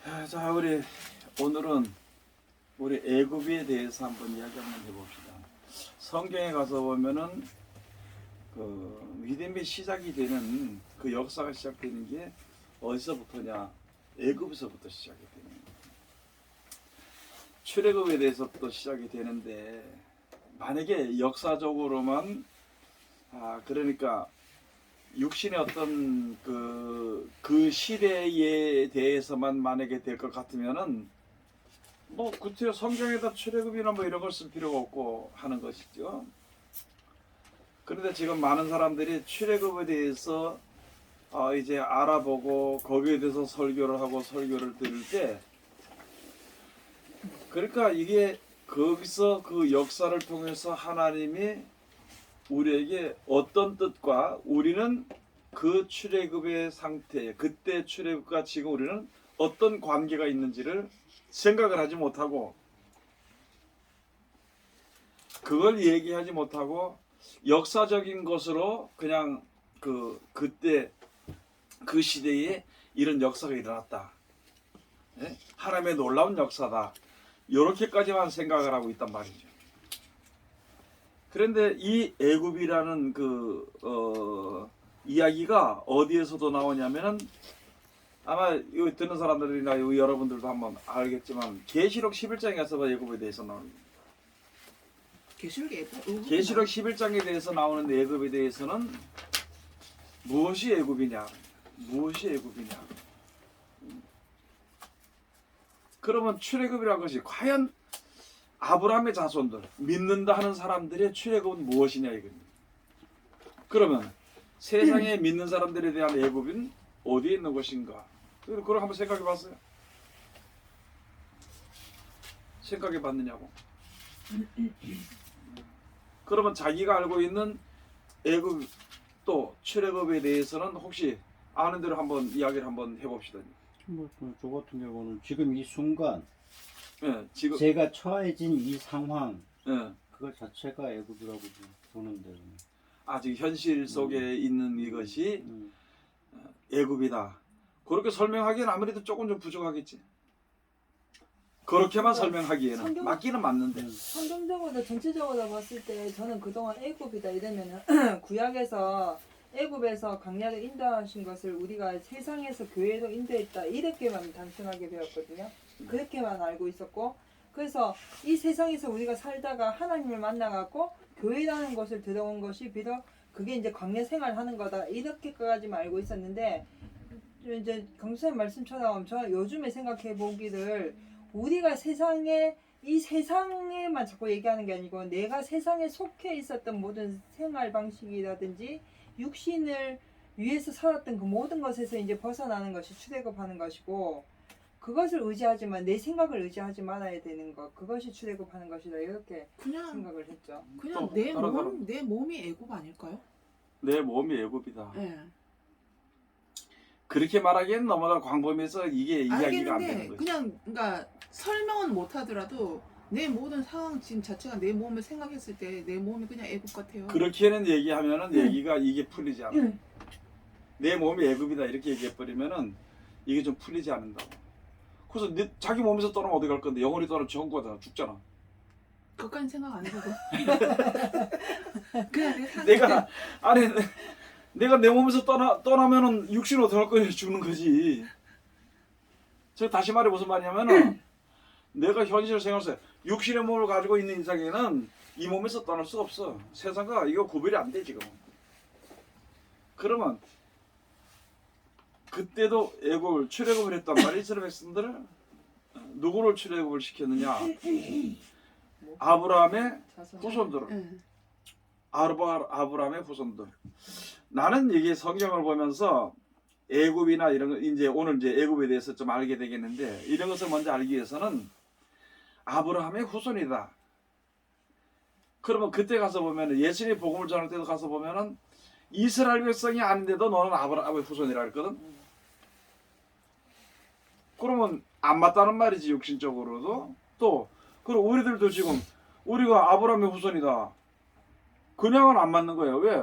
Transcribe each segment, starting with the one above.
자, 우리 오늘은 우리 애굽에 대해서 한번 이야기 한번 해봅시다. 성경에 가서 보면은 그 믿음의 시작이 되는 그 역사가 시작되는 게 어디서부터냐? 애굽에서부터 시작이 되는 거예요. 출애굽에 대해서부터 시작이 되는데, 만약에 역사적으로만 그러니까 육신의 어떤 그 시대에 대해서만 만약에 될 것 같으면은 뭐 그때 성경에다 출애굽이나 뭐 이런 걸 쓸 필요가 없고 하는 것이죠. 그런데 지금 많은 사람들이 출애굽에 대해서 이제 알아보고 거기에 대해서 설교를 하고 설교를 들을 때, 그러니까 이게 거기서 그 역사를 통해서 하나님이 우리에게 어떤 뜻과 우리는 그 출애굽의 상태, 그때 출애굽과 지금 우리는 어떤 관계가 있는지를 생각을 하지 못하고, 그걸 얘기하지 못하고 역사적인 것으로 그냥 그때 그 시대에 이런 역사가 일어났다, 하나님의 놀라운 역사다, 이렇게까지만 생각을 하고 있단 말이죠. 그런데 이 애굽이라는 이야기가 어디에서도 나오냐면은, 아마 이거 듣는 사람들이나 여러분들도 한번 알겠지만 계시록 11장에서 애굽에 대해서 나옵니다. 계시록 11장에 대해서 나오는 애굽에 대해서는 무엇이 애굽이냐? 무엇이 애굽이냐? 그러면 출애굽이라는 것이 과연 아브라함의 자손들, 믿는다 하는 사람들의 출애굽은 무엇이냐 이겁니다. 그러면 세상에 믿는 사람들에 대한 애굽은 어디에 있는 것인가? 그걸 한번 생각해 봤어요? 생각해 봤느냐고? 그러면 자기가 알고 있는 애굽 또 출애굽에 대해서는 혹시 아는 대로 한번 이야기를 한번 해봅시다. 저 같은 경우는 지금 이 순간, 지금 제가 처해진 이 상황, 예, 그거 자체가 애굽이라고 보는데. 아직 현실 속에 있는 이것이 애굽이다. 그렇게 설명하기에는 아무래도 조금 좀 부족하겠지. 그렇게만 설명하기에는 맞기는 맞는데. 성경적으로 전체적으로 봤을 때 저는 그동안 애굽이다 이러면은 구약에서 애굽에서 광야를 인도하신 것을 우리가 세상에서 교회로 인도했다 이렇게만 단순하게 배웠거든요. 그렇게만 알고 있었고, 그래서 이 세상에서 우리가 살다가 하나님을 만나갖고 교회라는 것을 들어온 것이 비록 그게 이제 광야 생활하는 거다 이렇게까지만 알고 있었는데, 이제 강수님 말씀처럼 저 요즘에 생각해 보기를, 우리가 이 세상에만 자꾸 얘기하는 게 아니고 내가 세상에 속해 있었던 모든 생활 방식이라든지 육신을 위해서 살았던 그 모든 것에서 이제 벗어나는 것이 출애굽하는 것이고, 그것을 의지하지만 내 생각을 의지하지 말아야 되는 것, 그것이 출애굽하는 것이다 이렇게 생각을 했죠. 그냥 내 몸이 애굽 아닐까요? 내 몸이 애굽이다. 네. 그렇게 말하기에는 너무나 광범위해서 이게 이야기가 안 되는 알겠는데 거지. 그냥 그러니까 설명은 못하더라도 내 모든 상황 지금 자체가 내 몸을 생각했을 때 내 몸이 그냥 애굽 같아요. 그렇게는 얘기하면은 얘기가 이게 풀리지 않아. 내 몸이 애굽이다 이렇게 얘기해버리면은 이게 좀 풀리지 않는다고. 그래서 자기 몸에서 떠나면 어디 갈 건데? 영원히 떠나면 천국 가잖아. 죽잖아. 그것까지 생각 안 해보고 그냥 내가 내 몸에서 떠나면은 육신 어떻게 할 거야? 죽는 거지. 제가 다시 말해 무슨 말이냐면은 내가 현실 생활에서 육신의 몸을 가지고 있는 이상에는 이 몸에서 떠날 수가 없어. 세상과 이거 구별이 안 돼 지금. 그러면 그때도 출애굽을 했단 말이야. 이스라엘 백성들을 누구를 출애굽을 시켰느냐? 아브라함의 후손들을. 네. 아브라함의 후손들. 나는 이게 성경을 보면서 애굽이나 이런 거, 이제 오늘 이제 애굽에 대해서 좀 알게 되겠는데, 이런 것을 먼저 알기 위해서는 아브라함의 후손이다. 그러면 그때 가서 보면은, 예수님이 복음을 전할 때도 가서 보면은 이스라엘 백성이 아닌데도 너는 아브라함의 후손이라 했거든. 그러면 안 맞다는 말이지, 육신적으로도. 또 그리고 우리들도 지금 우리가 아브라함의 후손이다, 그냥은 안 맞는 거예요. 왜?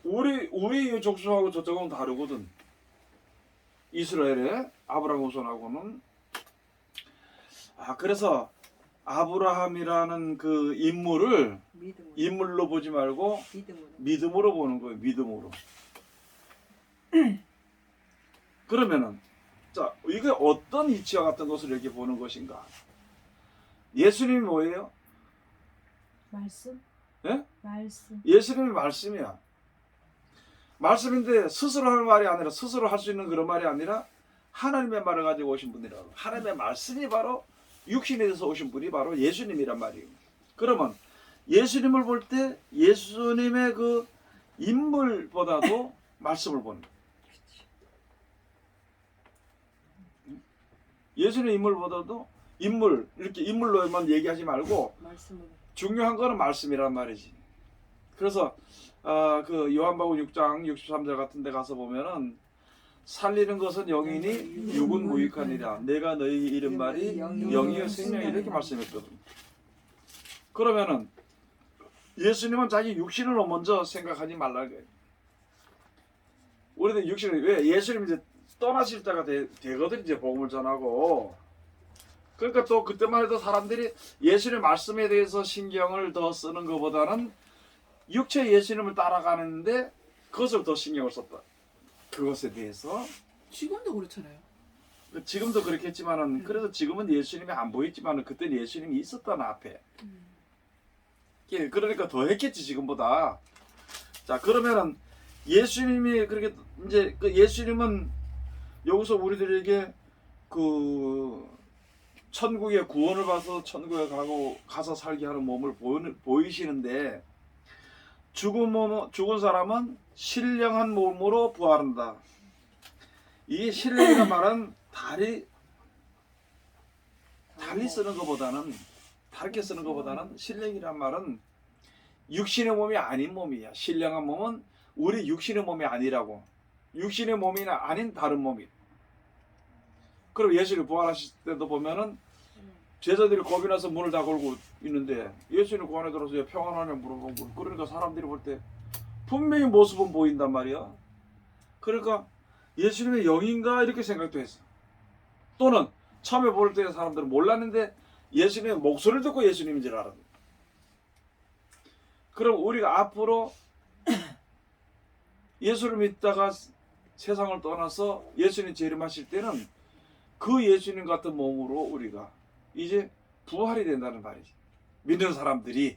우리 족속하고 저쪽은 다르거든. 이스라엘의 아브라함 후손하고는 그래서 아브라함이라는 그 인물을 믿음으로. 인물로 보지 말고 믿음으로. 믿음으로 보는 거예요. 믿음으로. 그러면은 자, 이게 어떤 이치와 같은 것을 이렇게 보는 것인가? 예수님이 뭐예요? 말씀? 예? 말씀. 예수님이 말씀이야. 말씀인데 스스로 할 말이 아니라 스스로 할 수 있는 그런 말이 아니라 하나님의 말을 가지고 오신 분이라고. 하나님의 말씀이 바로 육신에 대해서 오신 분이 바로 예수님이란 말이에요. 그러면 예수님을 볼 때 예수님의 그 인물보다도 말씀을 보는 거예요. 예수님의 인물보다도 인물, 이렇게 인물로만 얘기하지 말고 말씀으로. 중요한 거는 말씀이란 말이지. 그래서 그 요한복음 6장 63절 같은 데 가서 보면은 살리는 것은 영이니 육은 무익하니라. 내가 너희 이른 말이 영이요 생명이 이렇게 말씀했거든. 그러면은 예수님은 자기 육신을 먼저 생각하지 말라 그래요. 우리는 육신을 왜 예수님 이제 떠나실 때가 되거든 이제 복음을 전하고. 그러니까 또 그때만 해도 사람들이 예수님의 말씀에 대해서 신경을 더 쓰는 것보다는 육체 예수님을 따라가는데 그것을 더 신경을 썼다. 그것에 대해서 지금도 그렇잖아요. 지금도 그렇겠지만은 그래서 지금은 예수님이 안 보이지만은 그때는 예수님이 있었다는 앞에. 그러니까 더 했겠지 지금보다. 자 그러면은 예수님이 그렇게 이제 그 예수님은 여기서 우리들에게 그 천국의 구원을 받아서 천국에 가서 살게 하는 몸을 보이시는데 죽은 사람은 신령한 몸으로 부활한다. 이 신령이라는 말은 달리 쓰는 것보다는 다르게 쓰는 것보다는 신령이란 말은 육신의 몸이 아닌 몸이야. 신령한 몸은 우리 육신의 몸이 아니라고. 육신의 몸이 아닌 다른 몸이. 그리고 예수님 부활하실 때도 보면은 제자들이 겁이 나서 문을 다 걸고 있는데 예수님 그 안에 들어서 평안하냐 물어보고 그러니까 사람들이 볼 때 분명히 모습은 보인단 말이야. 그러니까 예수님의 영인가 이렇게 생각도 했어. 또는 처음에 볼 때 사람들은 몰랐는데 예수님의 목소리를 듣고 예수님인 줄 알았네. 그럼 우리가 앞으로 예수를 믿다가 세상을 떠나서 예수님 재림하실 때는 그 예수님 같은 몸으로 우리가 이제 부활이 된다는 말이지. 믿는 사람들이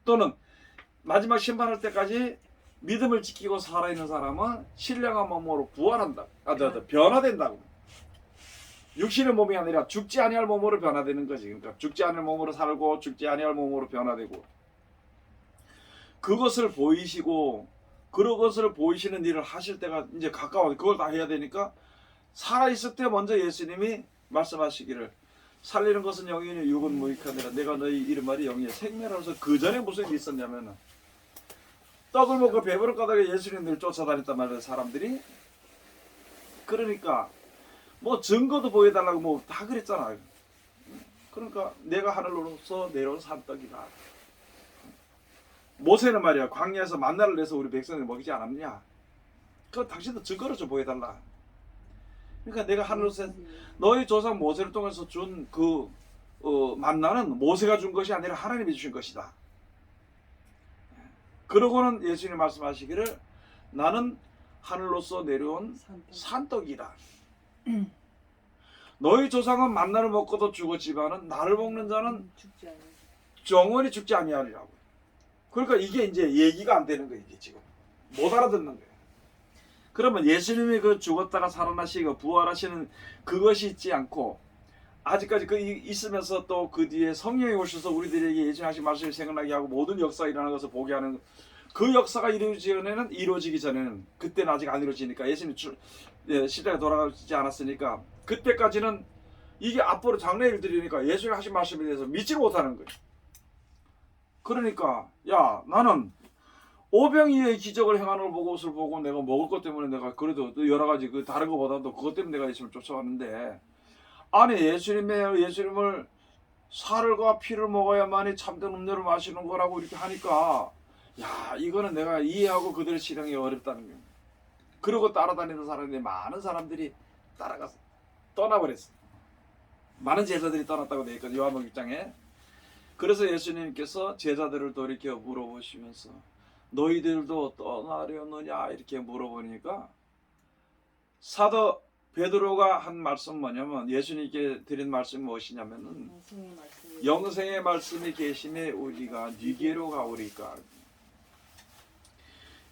또는 마지막 심판할 때까지 믿음을 지키고 살아있는 사람은 신령한 몸으로 부활한다. 변화된다고. 육신의 몸이 아니라 죽지 아니할 몸으로 변화되는 거지. 그러니까 죽지 않을 몸으로 살고 죽지 아니할 몸으로 변화되고 그것을 보이시고 그것을 보이시는 일을 하실 때가 이제 가까워. 그걸 다 해야 되니까 살아있을 때 먼저 예수님이 말씀하시기를 살리는 것은 영이니 육은 무익하니라. 내가 너희 이른 말이 영이야 생명이라서 그 전에 무슨 일이 있었냐면은 떡을 먹고 배부를 까닭에 예수님을 쫓아다녔단 말이에요 사람들이. 그러니까 뭐 증거도 보여달라고 뭐 다 그랬잖아. 그러니까 내가 하늘로서 내려온 산떡이다. 모세는 말이야 광야에서 만나를 내서 우리 백성들 먹이지 않았냐. 그거 당신도 증거를 좀 보여달라. 그러니까 내가 하늘로서 너희 조상 모세를 통해서 준 그 만나는 모세가 준 것이 아니라 하나님이 주신 것이다. 그러고는 예수님이 말씀하시기를 나는 하늘로서 내려온 산떡이다. 너희 조상은 만나를 먹고도 죽었지만은 나를 먹는 자는 죽지 않아. 영원히 죽지 아니하리라고. 그러니까 이게 이제 얘기가 안 되는 거예요. 이게 지금 못 알아듣는 거예요. 그러면 예수님이 그 죽었다가 살아나시고 부활하시는 그것이 있지 않고 아직까지 그 있으면서 또 그 뒤에 성령이 오셔서 우리들에게 예수님 말씀을 생각나게 하고 모든 역사가 일어나는 것을 보게 하는 그 역사가 이루어지기 전에는 그때는 아직 안 이루어지니까 예수님 십자가에 돌아가지 않았으니까 그때까지는 이게 앞으로 장래 일들이니까 예수님 하신 말씀에 대해서 믿지 못하는 거예요. 그러니까 야 나는 오병이의 기적을 행하는 걸 보고 옷을 보고 내가 먹을 것 때문에 내가 그래도 여러 가지 그 다른 것보다도 그것 때문에 내가 예수님을 쫓아왔는데 아니 예수님을 살과 피를 먹어야만이 참된 음료를 마시는 거라고 이렇게 하니까 야 이거는 내가 이해하고 그들을 실행하기 어렵다는 거예요. 그러고 따라다니는 사람들이 많은 사람들이 따라가서 떠나버렸어. 많은 제자들이 떠났다고 되어 있거든요. 요한복음 6장에. 그래서 예수님께서 제자들을 돌이켜 물어보시면서 너희들도 떠나려느냐 이렇게 물어보니까 사도 베드로가 한 말씀 뭐냐면 예수님께 드린 말씀이 무엇이냐면은 영생의 말씀이 영생의 말씀이 계심에 우리가 니게로 가오리까.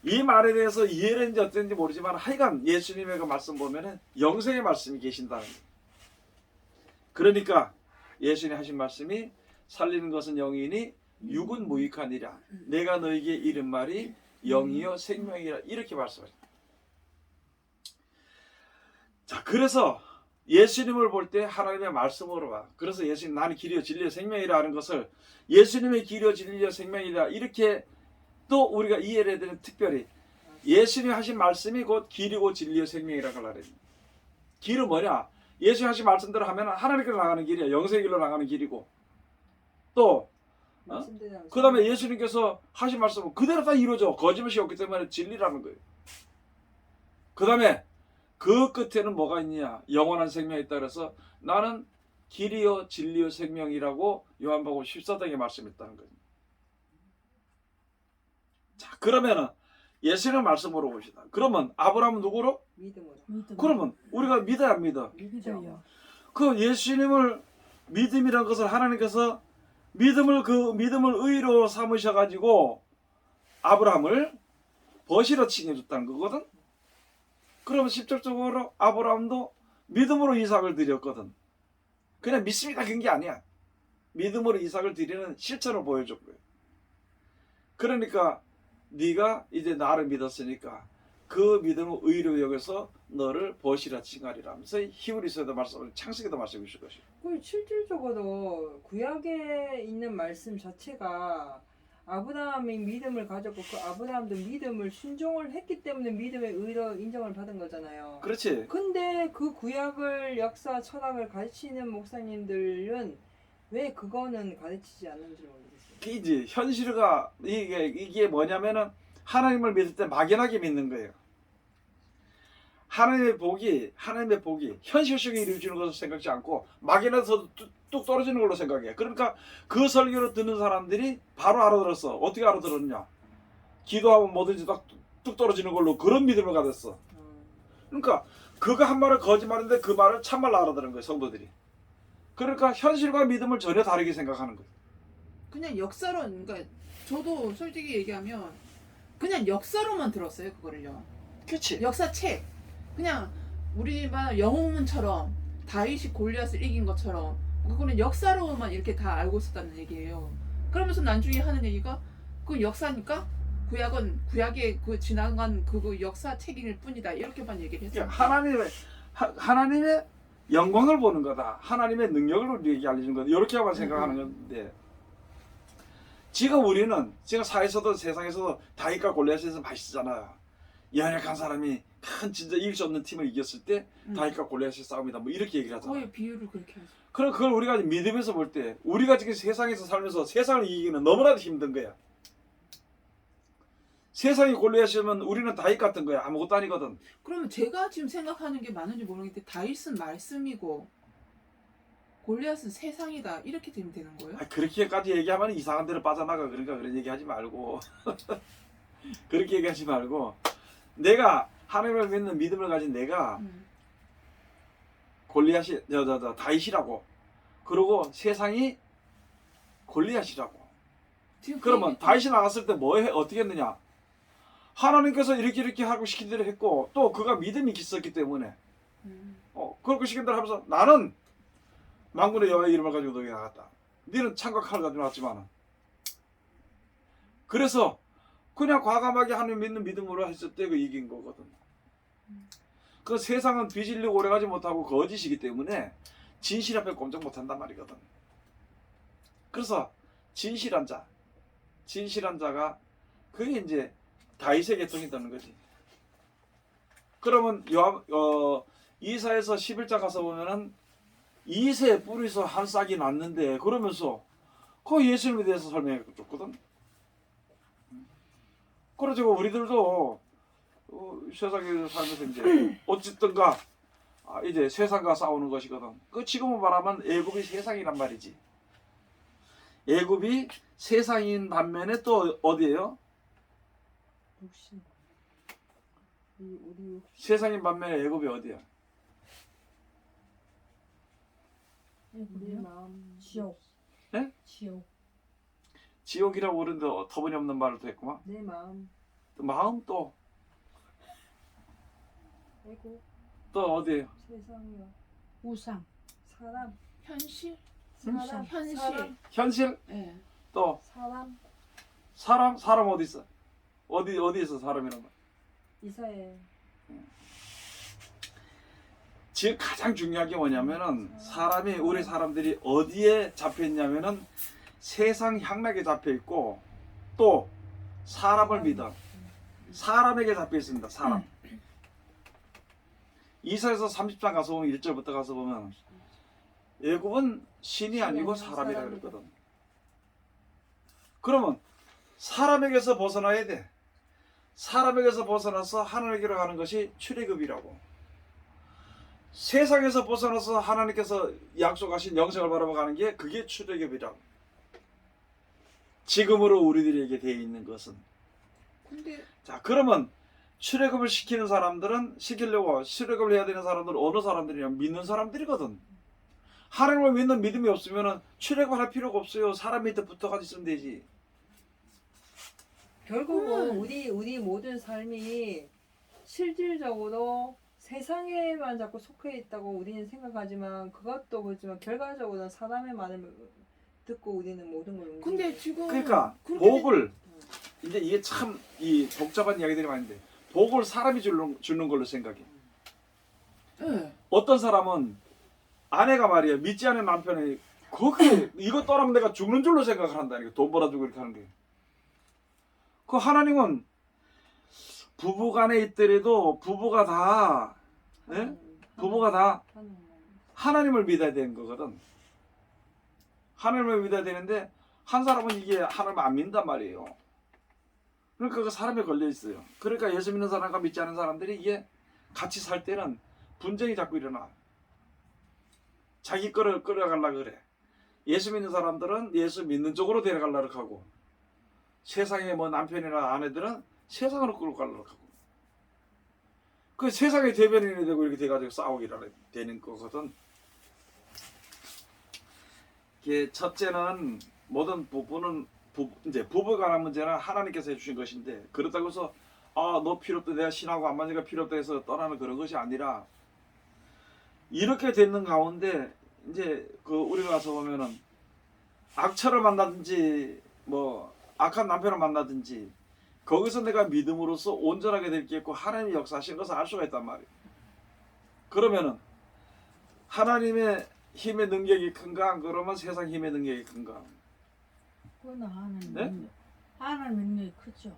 이 말에 대해서 이해를 했는지 어땠는지 모르지만 하여간 예수님의 그 말씀 보면은 영생의 말씀이 계신다는 거예요. 그러니까 예수님이 하신 말씀이 살리는 것은 영이니 육은 무익하니라. 내가 너에게 이른 말이 영이요 생명이라 이렇게 말씀하십니다. 자, 그래서 예수님을 볼 때 하나님의 말씀으로 봐. 그래서 예수님 나는 길이요 진리요 생명이라 하는 것을 예수님의 길이요 진리요 생명이라 이렇게 또 우리가 이해를 해야 되는 특별히 예수님이 하신 말씀이 곧 길이고 진리요 생명이라고 말해요. 길은 뭐냐? 예수님이 하신 말씀대로 하면 하나님께로 나가는 길이야. 영생의 길로 나가는 길이고 또 말씀대로 그 다음에 예수님께서 하신 말씀은 그대로 다 이루어져. 거짓말이 없기 때문에 진리라는 거예요. 그 다음에 그 끝에는 뭐가 있느냐? 영원한 생명이 있다 그래서 나는 길이요 진리요 생명이라고 요한복음 14장에 말씀했다는 거예요. 자, 그러면은 예수님의 말씀으로 봅시다. 그러면 아브라함은 누구로? 믿음으로. 그러면 우리가 믿어야 안 믿어? 믿어요. 그 예수님을 믿음이라는 것을 하나님께서 그 믿음을 의로 삼으셔 가지고 아브라함을 버시러 칭해줬다는 거거든. 그러면 직접적으로 아브라함도 믿음으로 이삭을 드렸거든. 그냥 믿습니다 그런 게 아니야. 믿음으로 이삭을 드리는 실천을 보여줬고요. 그러니까 네가 이제 나를 믿었으니까 그 믿음을 의로 여겨서 너를 버시라 칭하리라 하면서 히브리서에도 말씀, 창세기도 말씀해 주실 것이에요. 그 실질적으로 구약에 있는 말씀 자체가 아브라함이 믿음을 가졌고 그 아브라함도 믿음을 순종을 했기 때문에 믿음의 의로 인정을 받은 거잖아요. 그렇지. 근데 그 구약을 역사 철학을 가르치는 목사님들은 왜 그거는 가르치지 않는지 모르겠어요. 이제 현실가 이게 뭐냐면은 하나님을 믿을 때 막연하게 믿는 거예요. 하나님의 복이 현실 속에 이루어지는 것을 생각지 않고 막연해서 뚝 떨어지는 걸로 생각해. 그러니까 그 설교를 듣는 사람들이 바로 알아들었어. 어떻게 알아들었냐? 기도하면 뭐든지 뚝 떨어지는 걸로 그런 믿음을 가졌어. 그러니까 그거 한 말은 거짓말인데 그 말을 참말로 알아들은 거예요, 성도들이. 그러니까 현실과 믿음을 전혀 다르게 생각하는 거예요. 그냥 역사론, 그러니까 저도 솔직히 얘기하면 그냥 역사로만 들었어요 그거를요. 그렇지. 역사책 그냥 우리만 영웅문처럼 다윗이 골리앗을 이긴 것처럼 그거는 역사로만 이렇게 다 알고 있었다는 얘기예요. 그러면서 나중에 하는 얘기가 그 역사니까 구약의 그 지나간 그 역사책일 뿐이다 이렇게만 얘기를 했어요. 하나님의 영광을 보는 거다. 하나님의 능력을 우리에게 알려주는 거다. 이렇게만 생각하는 건데 지금 우리는 사회에서도 세상에서도 다윗과 골리앗에서 맛있잖아요. 연약한 사람이 큰 진짜 이길 수 없는 팀을 이겼을 때 다윗과 골리앗의 싸움이다. 뭐 이렇게 얘기를 하잖아요. 거의 비유를 그렇게 하죠. 그럼 그걸 우리가 믿으면서 볼 때 우리가 지금 세상에서 살면서 세상을 이기기는 너무나도 힘든 거야. 세상이 골리앗이면 우리는 다윗 같은 거야. 아무것도 아니거든. 그러면 제가 지금 생각하는 게 맞는지 모르겠는데 다윗은 말씀이고 골리앗은 세상이다 이렇게 되면 되는 거예요? 그렇게까지 얘기하면 이상한 데로 빠져나가. 그러니까 그런 얘기하지 말고 그렇게 얘기하지 말고 내가 하나님을 믿는 믿음을 가진 내가 골리앗이 다윗이라고 그러고 세상이 골리앗이라고. 지금 그러면 다윗이 나갔을 때 어떻게 했느냐? 하나님께서 이렇게 하고 시킨 대로 했고 또 그가 믿음이 있었기 때문에 그렇게 시킨 대로 하면서 나는 만군의 여호와의 이름을 가지고 너에게 나갔다. 너는 창과 칼을 가지고 나왔지만 그래서 그냥 과감하게 하나님 믿는 믿음으로 했을 때 그 이긴 거거든. 그 세상은 비진리고 오래가지 못하고 거짓이기 때문에 진실 앞에 꼼짝 못한단 말이거든. 그래서 진실한 자가 그게 이제 다윗의 계통이 되는 거지. 그러면 이사야서 11장 가서 보면은 이새 뿌리서 한 싹이 났는데 그러면서 그 예수님에 대해서 설명해 줬거든. 그래가지고 우리들도 세상에 살면서 이제 어쨌든가 이제 세상과 싸우는 것이거든. 그 지금은 말하면 애굽이 세상이란 말이지. 애굽이 세상인 반면에 또 어디예요? 육신. 우리 육신. 세상인 반면에 애굽이 어디야? 내 애굽이요? 마음. 지옥. 네? 지옥. 지옥이라고 그러는데 터무니없는 말을 또 했구만. 내 마음. 또 마음 또 애고. 어디예요? 세상이요. 우상. 사람. 현실? 사람. 현실. 사람. 현실 예. 또 사람. 사람 어디 있어? 어디 있어 사람이란 말? 이사에. 지금 가장 중요한 게 뭐냐면은 우리 사람들이 어디에 잡혀 있냐면은 세상 향락에 잡혀 있고 또 사람을 믿어. 사람에게 잡혀 있습니다. 사람. 이사에서 30장 가서 보면 1절부터 가서 보면 애굽은 신이 아니고 사람이라 그랬거든. 그러면 사람에게서 벗어나야 돼. 사람에게서 벗어나서 하나님께로 가는 것이 출애굽이라고. 세상에서 벗어나서 하나님께서 약속하신 영생을 바라보가는 게 그게 출애굽이라고. 지금으로 우리들에게 되어 있는 것은. 근데 자, 그러면 출애굽을 시키는 사람들은 시키려고 출애굽을 해야 되는 사람들은 어느 사람들이냐? 믿는 사람들이거든. 하나님을 믿는 믿음이 없으면 출애굽을 할 필요가 없어요. 사람 밑에 붙어가지고 있으면 되지. 결국은 우리 모든 삶이 실질적으로 세상에만 자꾸 속해 있다고 우리는 생각하지만 그것도 그렇지만 결과적으로는 사람의 말을 듣고 우리는 모든 걸 옮기고. 근데 지금 그러니까 그렇게 복을 이제 이게 참 이 복잡한 이야기들이 많은데 복을 사람이 주는 걸로 생각해. 예. 어떤 사람은 아내가 말이야 믿지 않는 남편이 그렇게 이거 떠나면 내가 죽는 줄로 생각을 한다니까. 돈 벌어주고 이렇게 하는 게. 그 하나님은 부부간에 있더라도 부부가 다 부부가 다 하나님을 믿어야 되는 거거든. 하나님을 믿어야 되는데 한 사람은 이게 하나님을 안 믿는단 말이에요. 그러니까 그 사람에 걸려 있어요. 그러니까 예수 믿는 사람과 믿지 않는 사람들이 이게 같이 살 때는 분쟁이 자꾸 일어나. 자기 거를 끌어가려고 그래. 예수 믿는 사람들은 예수 믿는 쪽으로 데려가려고 하고 세상에 뭐 남편이나 아내들은 세상으로 끌고 가려고 하고 그 세상의 대변인이 되고 이렇게 돼가지고 싸우기라 되는 거거든. 이게 첫째는 모든 부부는 이제 부부간의 문제는 하나님께서 해주신 것인데 그렇다고 해서 너 필요 없다 내가 신하고 안 맞으니까 필요 없다 해서 떠나는 그런 것이 아니라 이렇게 되는 가운데 이제 그 우리가 가서 보면은 악처를 만나든지 뭐 악한 남편을 만나든지 거기서 내가 믿음으로써 온전하게 될 게 있고 하나님이 역사하신 것을 알 수가 있단 말이에요. 그러면은 하나님의 힘의 능력이 큰가 안 그러면 세상 힘의 능력이 큰가? 그건 하나님 네? 능력. 하나님 능력이 크죠.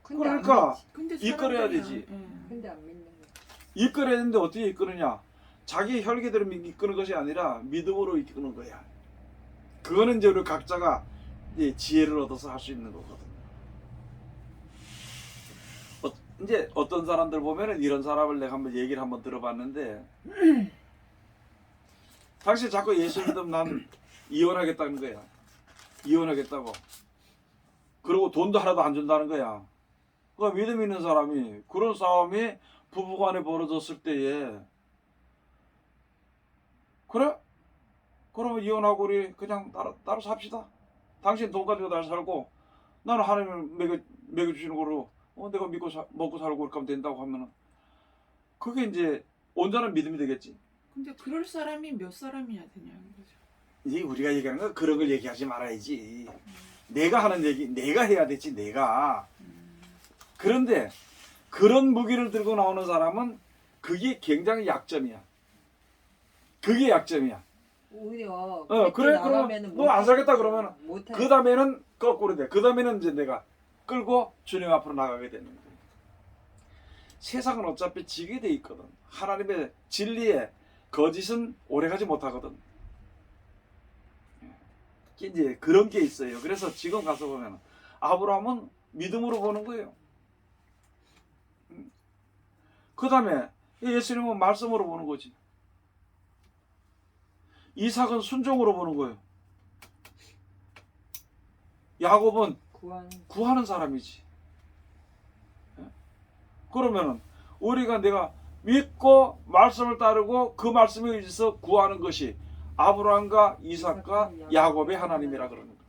근데 안 그러니까 믿지. 근데 이끌어야 사람들이야. 되지. 예. 근데 안 믿는 거야. 이끌어야 되는데 어떻게 이끄느냐? 자기 혈기대로 이끄는 것이 아니라 믿음으로 이끄는 거야. 그거는 이제 우리 각자가 이제 지혜를 얻어서 할 수 있는 거거든. 이제 어떤 사람들 보면은 이런 사람을 내가 한번 얘기를 한번 들어봤는데 당신 자꾸 예수 믿으면 난 이혼하겠다는 거야. 이혼하겠다고. 그리고 돈도 하나도 안 준다는 거야. 그 믿음 있는 사람이 그런 싸움이 부부간에 벌어졌을 때에 그래? 그러면 이혼하고 우리 그냥 따로 삽시다. 당신 돈 가지고 날 살고 나는 하나님을 먹여주시는 거로 내가 믿고 먹고 살고 그렇게 하면 된다고 하면은 그게 이제 온전한 믿음이 되겠지. 근데 그럴 사람이 몇 사람이나 되냐는 거죠. 이게 우리가 얘기하는 건 그런 걸 얘기하지 말아야지. 내가 하는 얘기 내가 해야 되지 내가. 그런데 그런 무기를 들고 나오는 사람은 그게 굉장히 약점이야. 그게 약점이야. 오히려 그래 그러면 너 안 살겠다 그러면 못해. 그 다음에는 거꾸로 돼. 그 다음에는 이제 내가 끌고 주님 앞으로 나가게 되는 거야. 세상은 어차피 지게 돼 있거든. 하나님의 진리에 거짓은 오래가지 못하거든. 이제 그런 게 있어요. 그래서 지금 가서 보면 아브라함은 믿음으로 보는 거예요. 그 다음에 예수님은 말씀으로 보는 거지. 이삭은 순종으로 보는 거예요. 야곱은 구하는 사람이지. 그러면은 우리가 내가 믿고 말씀을 따르고 그 말씀에 의해서 구하는 것이 아브라함과 이삭과 야곱의 하나님이라 그러는 거예요.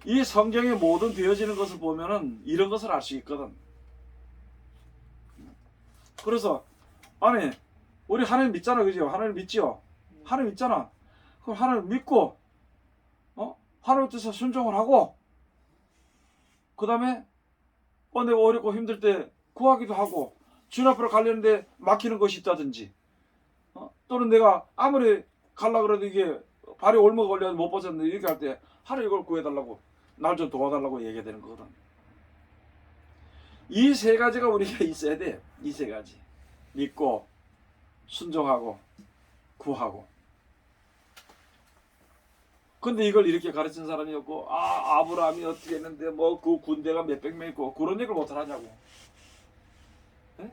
이 성경에 모든 되어지는 것을 보면은 이런 것을 알 수 있거든. 그래서 아니 우리 하나님 믿잖아, 그죠? 하나님 믿지요? 하나님 믿잖아. 그럼 하나님 믿고 하나님 뜻에 순종을 하고 그 다음에 내가 어렵고 힘들 때 구하기도 하고 주님 앞으로 가려는데 막히는 것이 있다든지 또는 내가 아무리 갈라 그래도 이게 발이 올무 걸려서 못 벗었는데 이렇게 할 때 하나님 이걸 구해달라고 날 좀 도와달라고 얘기해야 되는 거거든. 이 세 가지가 우리가 있어야 돼. 이 세 가지. 믿고 순종하고 구하고. 근데 이걸 이렇게 가르친 사람이 없고 아브라함이 어떻게 했는데 뭐 그 군대가 몇백 명 있고 그런 얘기를 못 하냐고. 에?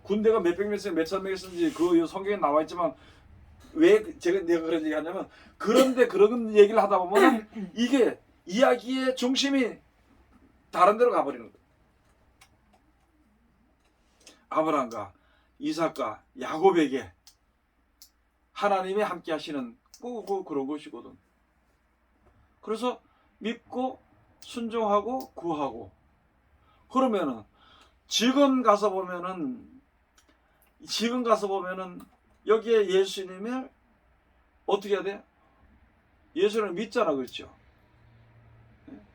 군대가 몇백 명 있으면 몇천 명 있었는지 그 성경에 나와 있지만 왜 내가 그런 얘기 하냐면 그런데 그런 얘기를 하다 보면 이게 이야기의 중심이 다른 데로 가버리는 거예요. 아브라함과 이삭과 야곱에게 하나님이 함께 하시는 그런 것이거든. 그래서 믿고 순종하고 구하고 그러면은 지금 가서 보면은 여기에 예수님을 어떻게 해야 돼? 예수를 믿잖아, 그렇죠?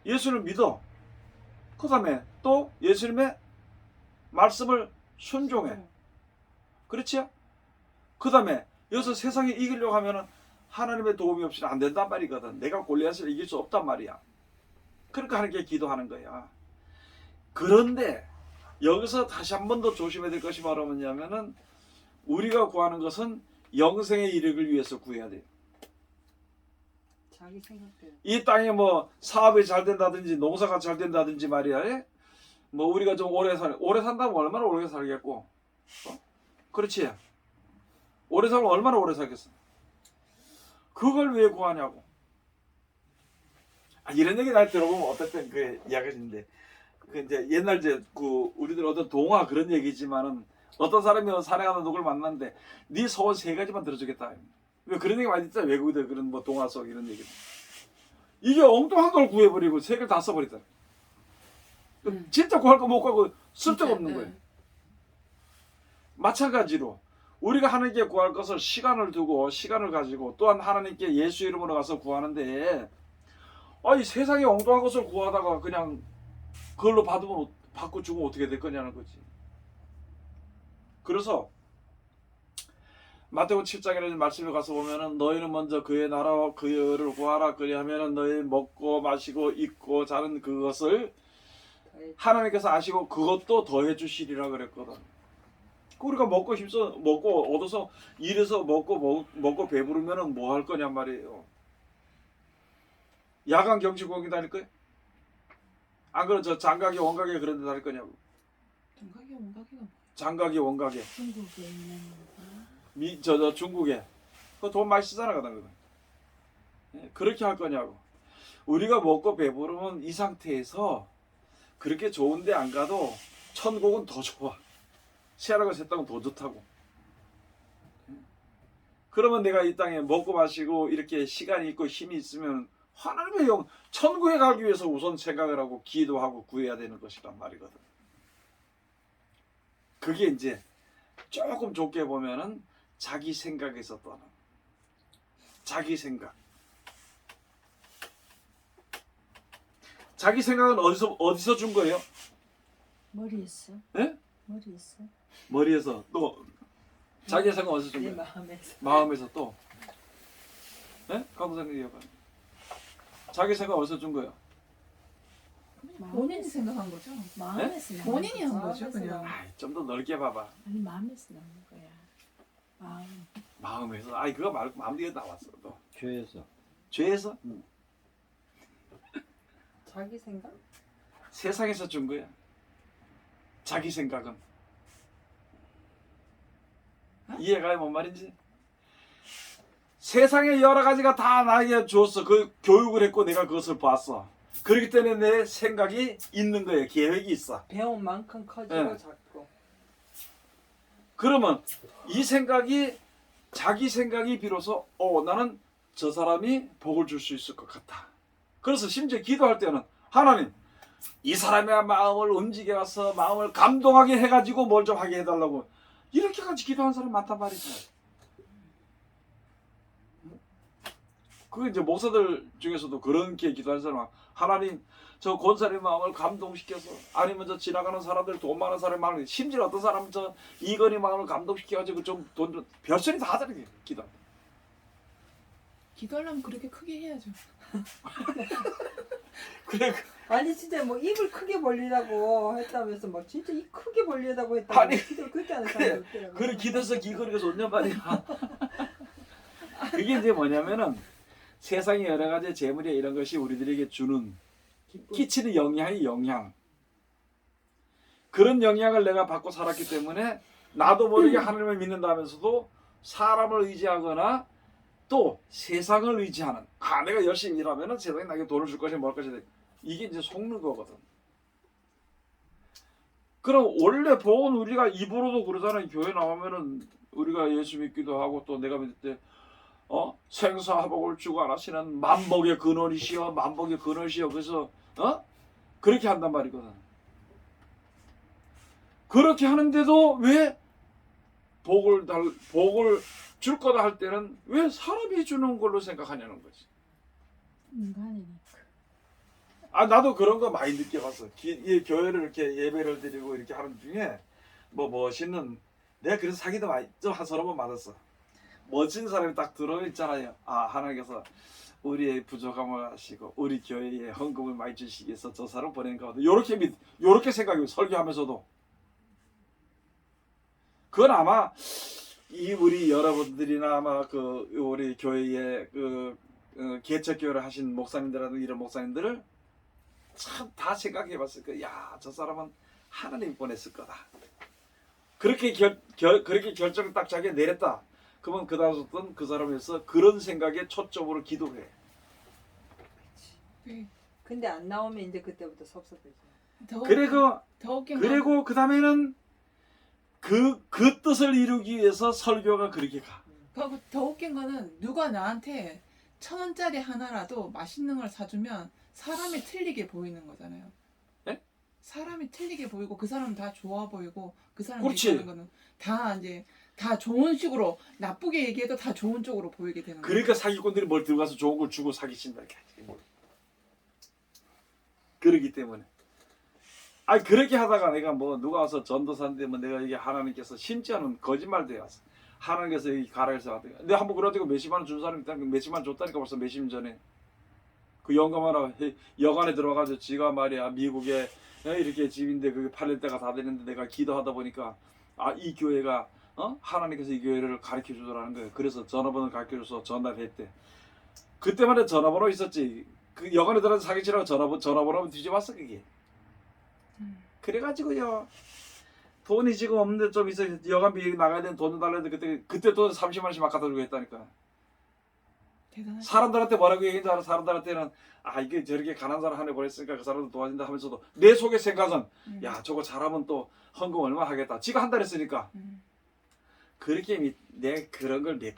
예수를 믿어. 그 다음에 또 예수님의 말씀을 순종해. 그렇지? 그 다음에 여기서 세상에 이기려고 하면은 하나님의 도움이 없이는 안 된단 말이거든. 내가 골리앗을 이길 수 없단 말이야. 그러니까 하나님께 기도하는 거야. 그런데 여기서 다시 한 번 더 조심해야 될 것이 바로 뭐냐면은 우리가 구하는 것은 영생에 이르기를 위해서 구해야 돼요. 자기 생각대로. 이 땅에 뭐 사업이 잘 된다든지 농사가 잘 된다든지 말이야. 뭐 우리가 좀 오래 산다면 얼마나 오래 살겠고, 그렇지? 오래 살면 얼마나 오래 살겠어? 그걸 왜 구하냐고. 이런 얘기 날 들어보면 어쨌든 그 이야기인데, 그 이제 옛날 그 우리들 어떤 동화 그런 얘기지만은 어떤 사람이 산에 가서 누굴 만났는데 네 소원 3가지만 들어주겠다. 왜 그런 얘기 많이 있잖아. 외국인들 그런 뭐 동화 속 이런 얘기. 이게 엉뚱한 걸 구해버리고 3개를 다 써버리다. 진짜 구할 거 못 구하고 쓸데없는 거예요. 마찬가지로 우리가 하나님께 구할 것을 시간을 두고 시간을 가지고 또한 하나님께 예수 이름으로 가서 구하는데 이 세상에 엉뚱한 것을 구하다가 그냥 그걸로 받고 주면 어떻게 될 거냐는 거지. 그래서 마태복음 7장에 말씀을 가서 보면은 너희는 먼저 그의 나라와 그의 구하라. 그리하면은 너희 먹고 마시고 입고 자는 그것을 하나님께서 아시고 그것도 더해 주시리라 그랬거든. 우리가 먹고 얻어서 일해서 먹고 배부르면은 뭐 할 거냔 말이에요. 야간 경치 구경이 다닐 거야? 안 그럼 저 장가게 원가게 그런 데 다닐 거냐고. 장가게 원가게가 뭐야? 장가게 원가게. 중국에 있는 저 중국에 그 돈 많이 쓰잖아 그거는. 그렇게 할 거냐고. 우리가 먹고 배부르면 이 상태에서 그렇게 좋은데 안 가도 천국은 더 좋아. 시아라고 새 땅은 더 좋다고. 그러면 내가 이 땅에 먹고 마시고 이렇게 시간이 있고 힘이 있으면 하나님의 천국에 가기 위해서 우선 생각을 하고 기도하고 구해야 되는 것이란 말이거든. 그게 이제 조금 좁게 보면은 자기 생각에서 떠나. 자기 생각. 자기 생각은 어디서 준 거예요? 머리에서. 예? 머리에서. 머리에서 또 자기 생각 어디서 준 내 거예요? 마음에서. 마음에서 또. 예? 강도사님 얘기해봐. 자기 생각 어디서 준 거예요? 본인이 생각한 거죠. 마음에서 나는 본인이 한 마음에서 거죠, 그냥. 좀 더 넓게 봐봐. 아니 마음에서 나는 거야. 마음. 마음에서. 그거 말고 마음대로 나왔어. 또. 죄에서. 죄에서? 자기 생각? 세상에서 준 거야. 자기 생각은. 어? 이해가요? 뭔 말인지? 세상에 여러 가지가 다 나에게 줬어. 그 교육을 했고 내가 그것을 봤어. 그렇기 때문에 내 생각이 있는 거예요. 계획이 있어. 배운 만큼 커지고 네. 작고. 그러면 이 생각이 자기 생각이 비로소 나는 저 사람이 복을 줄 수 있을 것 같다. 그래서 심지어 기도할 때는 하나님 이 사람의 마음을 움직여서 마음을 감동하게 해가지고 뭘 좀 하게 해달라고 이렇게까지 기도한 사람 많단 말이죠. 그 이제 목사들 중에서도 그렇게 기도하는 사람 하나님 저 권사의 마음을 감동시켜서 아니면 저 지나가는 사람들 돈 많은 사람의 마음을 심지어 어떤 사람은 저 이건희 마음을 감동시켜가지고 좀 돈 좀 별소리 다 하더라고요. 기도. 기도하려면 그렇게 크게 해야죠. 그래 아니 진짜 뭐 입을 크게 벌리라고 했다면서 막 진짜 입 크게 벌리라고 했다고 아니, 기도를 그렇게 하는 그래, 사람이 없더라고요. 그래 기도해서 기거리가 좋냐 말이야. 그게 이제 뭐냐면은 세상의 여러 가지 재물이 이런 것이 우리들에게 주는 끼치는 영향이 영향. 그런 영향을 내가 받고 살았기 때문에 나도 모르게 하나님을 믿는다면서도 사람을 의지하거나 또 세상을 의지하는 내가 열심히 일하면은 세상에 나에게 돈을 줄 것이 뭘 것이 이게 이제 속는 거거든. 그럼 원래 복은 우리가 입으로도 그러잖아요. 교회 나오면은 우리가 예수 믿기도 하고 또 내가 믿을 때 생사복을 주관하시는 만복의 근원이시여 만복의 근원이시여 그래서 그렇게 한단 말이거든. 그렇게 하는데도 왜 복을 줄 거다 할 때는 왜 사람이 주는 걸로 생각하냐는 거지. 인간이니까. 나도 그런 거 많이 느껴봤어. 이 교회를 이렇게 예배를 드리고 이렇게 하는 중에 멋있는 내가 그래서 사기도 많이 좀 한 서너 번 맞았어. 멋진 사람이 딱 들어있잖아요. 하나님께서 우리의 부족함을 아시고 우리 교회에 헌금을 많이 주시기 위해서 저 사람 보내는 거 같아. 요렇게 생각해요. 설교하면서도. 그건 아마 우리 여러분들이나 아마 우리 교회에 개척교회를 하신 목사님들이라든가 이런 목사님들을 참 다 생각해봤을 거야. 야, 저 사람은 하나님 보냈을 거다. 그렇게 그렇게 결정을 딱 자기가 내렸다. 그러면 그 다음부터는 그 사람에서 그런 생각에 초점으로 기도해. 네. 근데 안 나오면 이제 그때부터 섭섭해져. 더 웃긴 그리고 그 다음에는 그 뜻을 이루기 위해서 설교가 그렇게 가. 건, 더 웃긴 거는 누가 나한테 1,000원짜리 하나라도 맛있는 걸 사주면 사람이 틀리게 보이는 거잖아요. 네? 사람이 틀리게 보이고 그 사람 다 좋아 보이고 그 사람 그렇지. 얘기하는 거는 다 이제 다 좋은 식으로 나쁘게 얘기해도 다 좋은 쪽으로 보이게 되는 거예요. 그러니까 사기꾼들이 뭘 들고 가서 좋은 걸 주고 사기친다. 그러기 때문에. 그렇게 하다가 내가 누가 와서 전도사인데 내가 이게 하나님께서 심지어는 거짓말도 해왔어. 하나님께서 여기 가라 해서 왔대. 내가 한번 그래가지고 몇십만 원 준 사람이 있다니까 몇십만 원 줬다니까 벌써 몇십 년 전에. 그 영감하라 여관에 들어가서 지가 말이야 미국에 이렇게 집인데 그게 팔릴 때가 다 되는데 내가 기도하다 보니까 이 교회가 하나님께서 이 교회를 가르쳐 주더라는 거예요. 그래서 전화번호를 가르쳐 줘서 전화를 했대. 그때만 해도 전화번호 있었지. 그 여관에 들어가서 사기치라고 전화번호 뒤집었어 그게. 그래가지고요 돈이 지금 없는데 좀 있어 여관비 나가야 되는 돈 달라는데 그때 돈 30만 원씩 막 갖다 주고 했다니까. 대단하죠. 사람들한테 뭐라고 얘기한 줄 알아? 사람들한테는 이게 저렇게 가난한 사람 하나 보냈으니까 그 사람도 도와준다 하면서도 내 속의 생각은 야 저거 잘하면 또 헌금 얼마 하겠다. 지가 한 달 했으니까. 그렇게 내 그런 걸 몇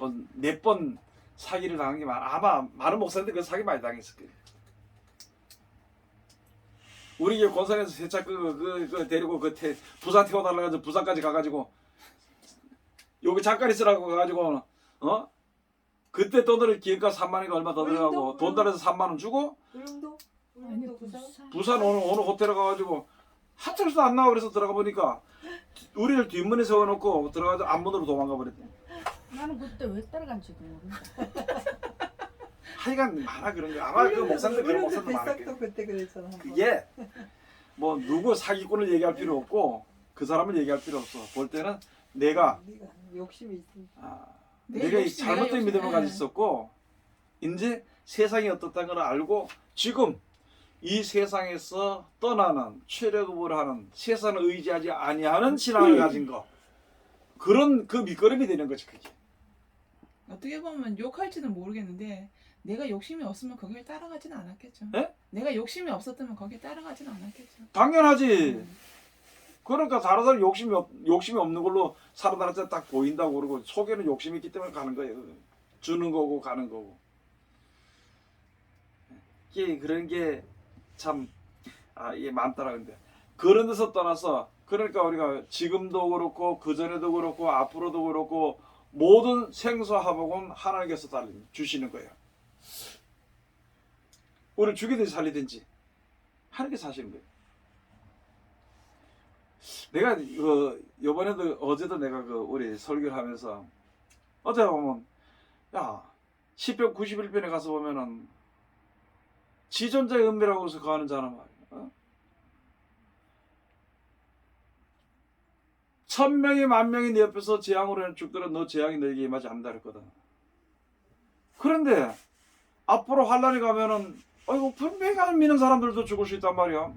번 사기를 당한 게 아마 많은 목사님들 그 사기 많이 당했을 거예요. 우리 교 권선에서 세차 데리고 부산 태워달라고 해서 부산까지 가가지고 여기 잠깐 있으라고 가가지고 그때 돈을 기획가 3만 원이 얼마 더 들어가고 돈 달아서 3만 원 주고 울릉도? 아니 울릉도 부산? 부산 어느 호텔에 가가지고 하철도 안 나와 그래서 들어가 보니까 우리를 뒷문에 세워놓고 들어가서 앞문으로 도망가 버렸대. 나는 그때 왜 따라간지도 모른다. 하여간 많아 그런 게 아마 그 목사님들 그런 목사도 많을 거예요. 뱃삭도 그때 그랬잖아. 한 번. 그게 누구 사기꾼을 얘기할 필요 없고 그 사람을 얘기할 필요 없어. 볼 때는 내가 네가 욕심이 있으니까. 내가 이 잘못된 믿음을 가지고 있었고 이제 세상이 어떻다는 걸 알고 지금 이 세상에서 떠나는 출애굽을 하는 세상을 의지하지 아니하는 신앙을 가진 거 그런 그 밑거름이 되는 거지 그게. 어떻게 보면 욕할지는 모르겠는데 내가 욕심이 없으면 거기에 따라가지는 않았겠죠. 예? 내가 욕심이 없었다면 거기에 따라가지는 않았겠죠. 당연하지. 그러니까 다른 사람 욕심이 없는 걸로 사람들한테 딱 보인다고 그러고 속에는 욕심이 있기 때문에 가는 거예요. 주는 거고 가는 거고. 이게 그런 게 참 이게 많더라 근데 그런 데서 떠나서 그러니까 우리가 지금도 그렇고 그 전에도 그렇고 앞으로도 그렇고 모든 생사화복은 하나님께서 주시는 거예요. 우리를 죽이든지 살리든지 하나님께서 하시는 거예요. 내가 이번에도 어제도 내가 우리 설교를 하면서 어제 보면 시편 91편에 가서 보면은 지존자의 은밀하고 해서 거하는 자는 말이야. 1000명이 10,000명이 네 옆에서 재앙으로 죽더라도 너 재앙이 너에게 임하지 않는다 그랬거든. 그런데 앞으로 환란이 가면은 분명히 안 믿는 사람들도 죽을 수 있단 말이야.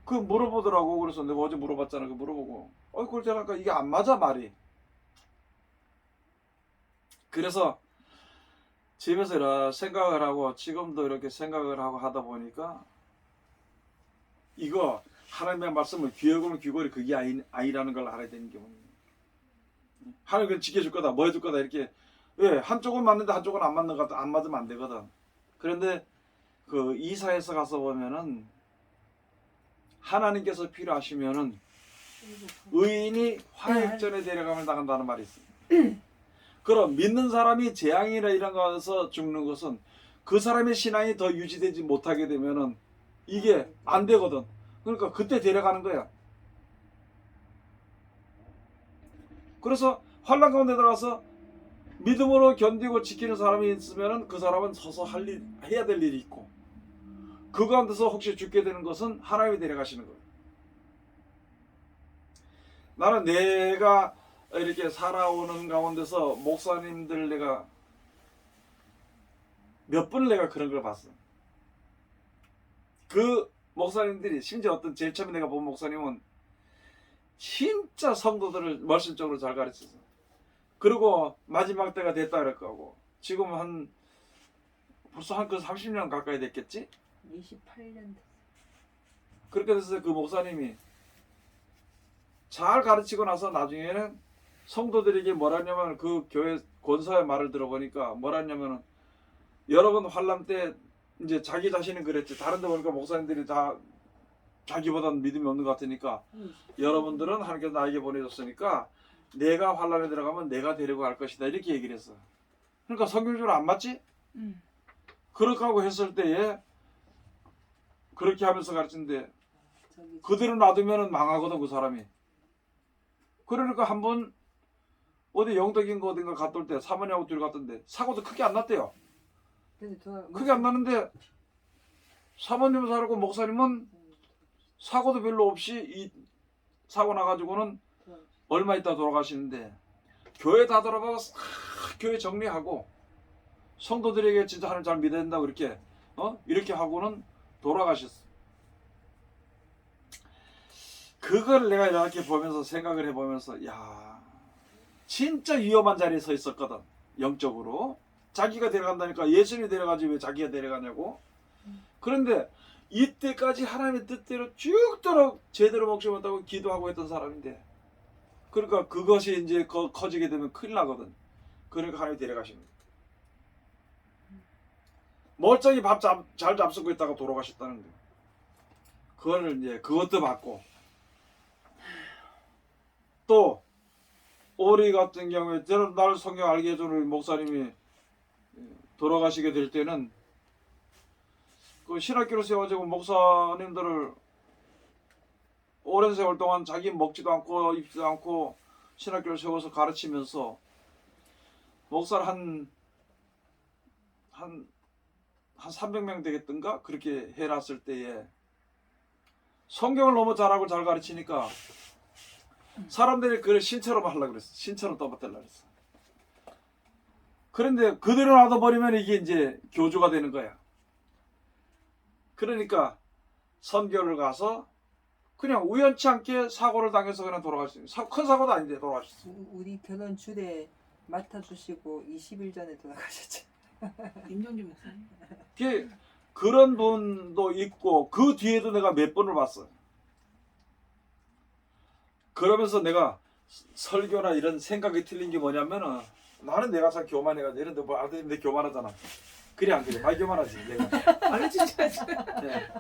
그 물어보더라고. 그래서 내가 어제 물어봤잖아. 그 물어보고 그걸 제가 이게 안 맞아 말이. 그래서 집에서 이렇게 생각을 하고 지금도 이렇게 생각을 하고 하다 보니까 이거 하나님의 말씀을 귀하고는 귀걸이 그게 아니라는 걸 알아야 되는 게 뭐냐. 하나님은 지켜줄 거다 뭐 해줄 거다 이렇게 한쪽은 맞는데 한쪽은 안 맞는 것 같아. 안 맞으면 안 되거든. 그런데 그 이사에서 가서 보면은 하나님께서 필요하시면은 의인이 화액전에 데려가면 나간다는 말이 있어요. 그럼 믿는 사람이 재앙이나 이런 거에서 죽는 것은 그 사람의 신앙이 더 유지되지 못하게 되면은 이게 안 되거든. 그러니까 그때 데려가는 거야. 그래서 환난 가운데 들어가서 믿음으로 견디고 지키는 사람이 있으면은 그 사람은 서서 해야 될 일이 있고 그 가운데서 혹시 죽게 되는 것은 하나님이 데려가시는 거예요. 나는 내가 이렇게 살아오는 가운데서 목사님들 내가 몇 번을 내가 그런 걸 봤어. 그 목사님들이 심지어 어떤 제일 처음에 내가 본 목사님은 진짜 성도들을 멀신적으로 잘 가르쳤어. 그리고 마지막 때가 됐다 그럴 거고 지금 벌써 한 30년 가까이 됐겠지? 28년 됐어. 그렇게 돼서 그 목사님이 잘 가르치고 나서 나중에는 성도들에게 뭐라냐면 그 교회 권사의 말을 들어보니까 뭐라냐면은 여러분 환난 때 이제 자기 자신은 그랬지 다른 데 보니까 목사님들이 다 자기보다는 믿음이 없는 것 같으니까 여러분들은 하나님께서 나에게 보내줬으니까 내가 환난에 들어가면 내가 데리고 갈 것이다 이렇게 얘기를 했어. 그러니까 성경적으로 안 맞지? 그렇게 하고 했을 때에 그렇게 하면서 가르치는데 그대로 놔두면 망하거든 그 사람이. 그러니까 한번 어디 영덕인가 어딘가 갔다 올 때 사모님하고 둘이 갔던데 사고도 크게 안 났대요. 크게 안 났는데 사모님은 살고 목사님은 사고도 별로 없이 이 사고 나가지고는 얼마 있다 돌아가시는데 교회 다 돌아가서 싹 교회 정리하고 성도들에게 진짜 하나님 잘 믿어야 된다고 이렇게 이렇게 하고는 돌아가셨어. 그걸 내가 이렇게 보면서 생각을 해보면서 야 진짜 위험한 자리에 서 있었거든. 영적으로 자기가 데려간다니까 예수님이 데려가지 왜 자기가 데려가냐고. 그런데 이때까지 하나님의 뜻대로 죽도록 제대로 먹지 못하고 기도하고 했던 사람인데 그러니까 그것이 이제 커지게 되면 큰일 나거든. 그러니까 하나님이 데려가시는 거예요. 멀쩡히 밥 잘 잡수고 있다가 돌아가셨다는 거예요. 그거를 이제 그것도 받고 또 우리 같은 경우에 저는 날 성경 알게 해주는 목사님이 돌아가시게 될 때는 그 신학교를 세워가지고 목사님들을 오랜 세월 동안 자기 먹지도 않고 입지도 않고 신학교를 세워서 가르치면서 목사를 한 300명 되겠던가 그렇게 해놨을 때에 성경을 너무 잘하고 잘 가르치니까 사람들이 그걸 신처럼 하려고 그랬어. 신처럼 떠받들려고 그랬어. 그런데 그대로 놔둬버리면 이게 이제 교주가 되는 거야. 그러니까 선교를 가서 그냥 우연치 않게 사고를 당해서 그냥 돌아가셨어요. 큰 사고도 아닌데 돌아가셨어요. 우리 결혼 주례 맡아주시고 20일 전에 돌아가셨죠. 임정진 목사님. 그게 그런 분도 있고 그 뒤에도 내가 몇 번을 봤어요. 그러면서 내가 설교나 이런 생각이 틀린 게 뭐냐면은 나는 내가 참 교만해가지고 이런데 뭐 아들 내 교만하잖아. 그래 안 그래? 많이 교만하지 내가. 알려주셔야지. 네.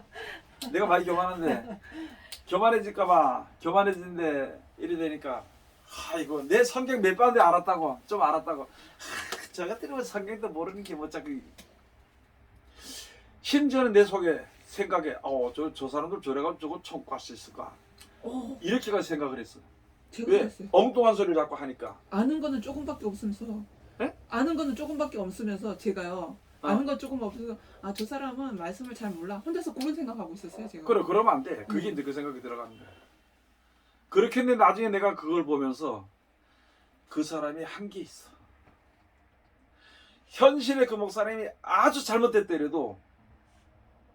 내가 많이 교만한데 교만해질까봐 교만해지는데 이래 되니까 이거 내 성경 몇 번인데 알았다고 좀 알았다고 저 같은 성경도 모르는 게 뭐 자꾸 심지어는 내 속에 생각에 저 사람들 저래가지고 저거 천국 갈 수 있을까 이렇게까지 생각을 했어. 제가 왜? 그랬어요. 엉뚱한 소리를 자꾸 하니까. 아는 거는 조금밖에 없으면서 네? 아는 거는 조금밖에 없으면서 제가요. 어. 아는 건 조금 없어서 저 사람은 말씀을 잘 몰라. 혼자서 그런 생각하고 있었어요, 제가. 그래 그러면 안 돼. 그게 이제 그 생각이 들어가는 거야. 그렇게 했는데 나중에 내가 그걸 보면서 그 사람이 한 게 있어. 현실의 그 목사님이 아주 잘못됐더라도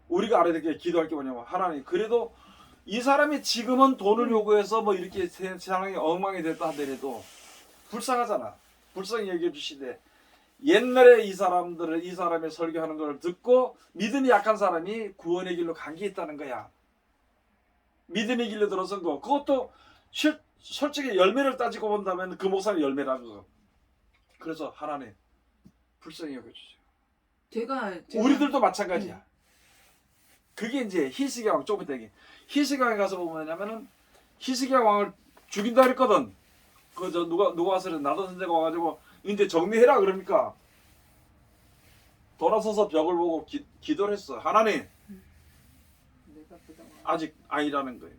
우리가 알아야 될 게 기도할 게 뭐냐면 하나님 그래도 이 사람이 지금은 돈을 요구해서 뭐 이렇게 세상이 엉망이 됐다 하더라도 불쌍하잖아. 불쌍히 얘기해 주시되 옛날에 이 사람의 설교하는 걸 듣고 믿음이 약한 사람이 구원의 길로 간 게 있다는 거야. 믿음의 길로 들어선 거. 그것도 솔직히 열매를 따지고 본다면 그 목사님 열매라는 거. 그래서 하나님 불쌍히 여겨주세요. 제가 우리들도 마찬가지야. 그게 이제 히스기야 왕 조금 되게 히스기야 왕에 가서 보면 뭐냐면은 히스기야 왕을 죽인다 그랬거든. 그저 누가 와서 나도 선생가 와가지고 이제 정리해라 그러니까 돌아서서 벽을 보고 기도를 했어. 하나님 내가 그동안 아직 아니라는 거예요.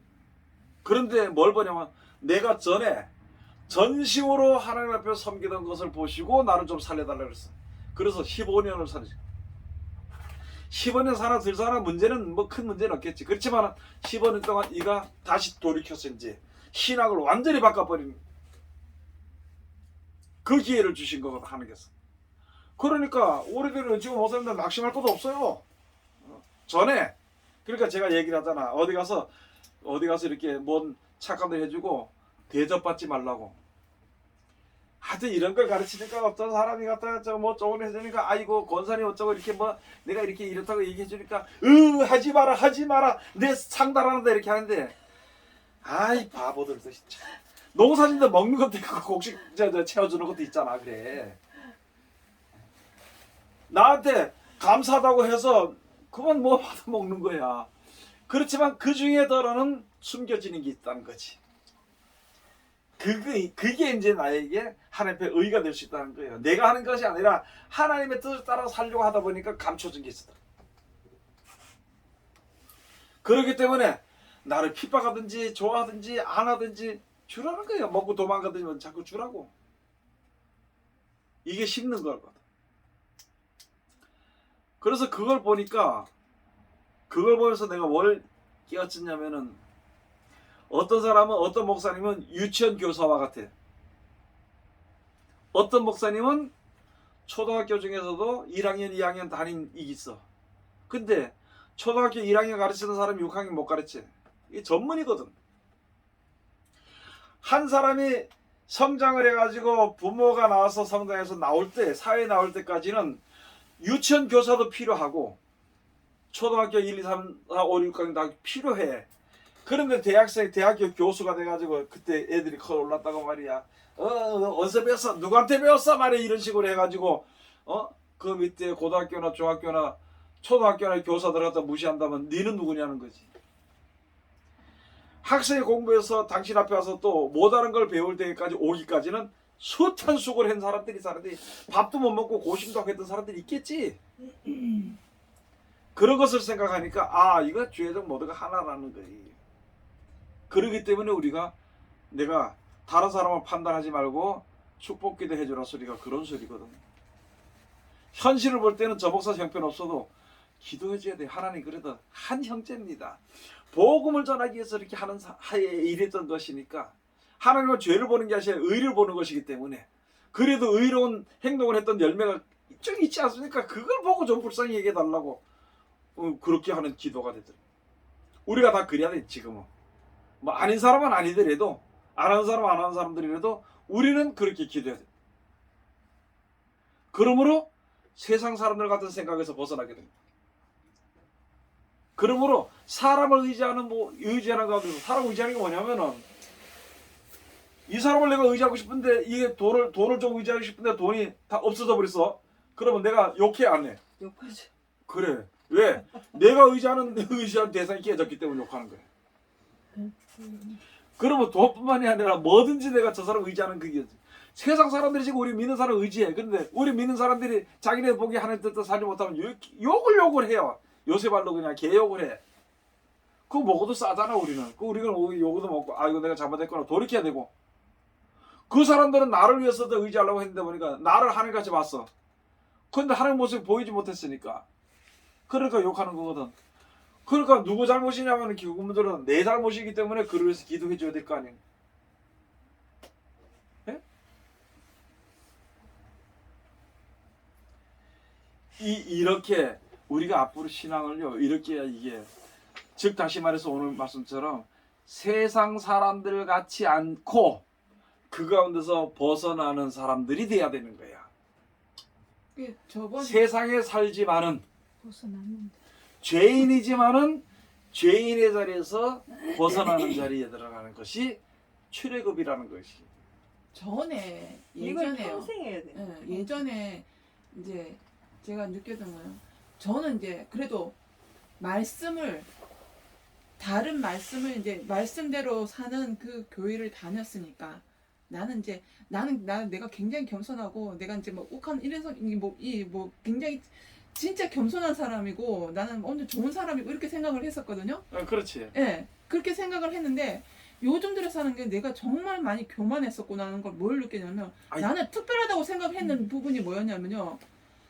그런데 뭘 보냐면 내가 전에 전심으로 하나님 앞에 섬기던 것을 보시고 나를 좀 살려달라 그랬어. 그래서 15년을 살았지. 15년 살아 들 사나 문제는 뭐 큰 문제는 없겠지. 그렇지만 15년 동안 이가 다시 돌이켜서 이제 신학을 완전히 바꿔버린 그 기회를 주신 거거든 하나님께서. 그러니까 우리들은 지금 목사님들 낙심할 것도 없어요. 전에 그러니까 제가 얘기를 하잖아. 어디 가서 이렇게 뭔 착감을 해주고 대접받지 말라고. 하여튼 이런 걸 가르치니까 어떤 사람이 갖다가 뭐 조언 해주니까 아이고 권사님 어쩌고 이렇게 뭐 내가 이렇게 이렇다고 얘기해 주니까 하지 마라 내 상달하는데 이렇게 하는데 아이 바보들도 진짜 농사진들 먹는 것도 있고 곡식 채워주는 것도 있잖아. 그래 나한테 감사하다고 해서 그만 뭐 받아 먹는 거야. 그렇지만 그 중에 더러는 숨겨지는 게 있다는 거지. 그게 이제 나에게 하나님 앞에 의가 될 수 있다는 거예요. 내가 하는 것이 아니라 하나님의 뜻을 따라 살려고 하다 보니까 감춰진 게 있어. 그렇기 때문에 나를 핍박하든지 좋아하든지 안 하든지 주라는 거예요. 먹고 도망가든지 자꾸 주라고. 이게 심는 거거든. 그래서 그걸 보니까 그걸 보면서 내가 뭘 깨어졌냐면은 어떤 사람은 어떤 목사님은 유치원 교사와 같아. 어떤 목사님은 초등학교 중에서도 1학년, 2학년 담임 이기 있어. 근데 초등학교 1학년 가르치는 사람이 6학년 못 가르쳐. 이게 전문이거든. 한 사람이 성장을 해가지고 부모가 나와서 성장해서 나올 때, 사회에 나올 때까지는 유치원 교사도 필요하고 초등학교 1, 2, 3, 4, 5, 6학년 다 필요해. 그런데 대학교 교수가 돼가지고 그때 애들이 커 올랐다고 말이야. 어디서 배웠어? 누구한테 배웠어? 말이야. 이런 식으로 해가지고 그 밑에 고등학교나 중학교나 초등학교나 교사들 갖다 무시한다면 너는 누구냐는 거지. 학생이 공부해서 당신 앞에 와서 또 못하는 걸 배울 때까지 오기까지는 숱한 수고를 한 사람들이 밥도 못 먹고 고심도 하고 했던 사람들이 있겠지. 그런 것을 생각하니까 이거 죄적 모두가 하나라는 거지. 그러기 때문에 내가 다른 사람을 판단하지 말고 축복기도 해주라 소리가 그런 소리거든. 현실을 볼 때는 저 목사 형편없어도 기도해줘야 돼. 하나님 그래도 한 형제입니다. 복음을 전하기 위해서 이렇게 일했던 것이니까 하나님은 죄를 보는 게 아니라 의를 보는 것이기 때문에 그래도 의로운 행동을 했던 열매가 쭉 있지 않습니까? 그걸 보고 좀 불쌍히 얘기해달라고 그렇게 하는 기도가 되더라. 우리가 다 그래야 돼 지금은. 뭐 아닌 사람은 아니더라도 안 하는 사람 안 하는 사람들이라도 우리는 그렇게 기도해야 돼. 그러므로 세상 사람들 같은 생각에서 벗어나게 됩니다. 그러므로 사람을 의지하는 의지하는 가운데서 사람 의지하는 게 뭐냐면은 이 사람을 내가 의지하고 싶은데 이게 돈을 좀 의지하고 싶은데 돈이 다 없어져 버렸어. 그러면 내가 욕해 안 해? 욕하죠. 그래. 왜? 내가 의지하는 대상이 깨졌기 때문에 욕하는 거야. 그러면 돈뿐만이 아니라 뭐든지 내가 저 사람 의지하는 그게 세상 사람들이 지금 우리 믿는 사람 의지해. 그런데 우리 믿는 사람들이 자기네 보기 하는 뜻대로 살지 못하면 욕을 해요. 요새발로 그냥 개욕을 해. 그거 먹어도 싸잖아 우리는. 그 우리가 요거도 먹고 이거 내가 잘못했구나 돌이켜야 되고. 그 사람들은 나를 위해서도 의지하려고 했는데 보니까 나를 하나님같이 봤어. 근데 하나님 모습이 보이지 못했으니까. 그러니까 욕하는 거거든. 그러니까 누구 잘못이냐면 그분들은 내 잘못이기 때문에 그를 위해서 기도해 줘야 될 거 아니에요. 예? 이렇게 우리가 앞으로 신앙을요 이렇게 해야 이게 즉 다시 말해서 오늘 말씀처럼 세상 사람들 같지 않고 그 가운데서 벗어나는 사람들이 돼야 되는 거야. 저번 세상에 살지만은 벗어났는데. 죄인이지만은 죄인의 자리에서 벗어나는 자리에 들어가는 것이 출애굽이라는 것이. 전에 이걸 예전에요. 평생 해야 돼. 예전에 이제 제가 느꼈던 거예요. 저는 이제 그래도 다른 말씀을 이제 말씀대로 사는 그 교회를 다녔으니까 나는 내가 굉장히 겸손하고 내가 이제 뭐 욱한 이래서 뭐 굉장히 진짜 겸손한 사람이고 나는 완전 좋은 사람이고 이렇게 생각을 했었거든요. 그렇지. 예, 그렇게 생각을 했는데 요즘 들어 사는 게 내가 정말 많이 교만했었구나 하는 걸 뭘 느끼냐면 나는 특별하다고 생각했는 부분이 뭐였냐면요.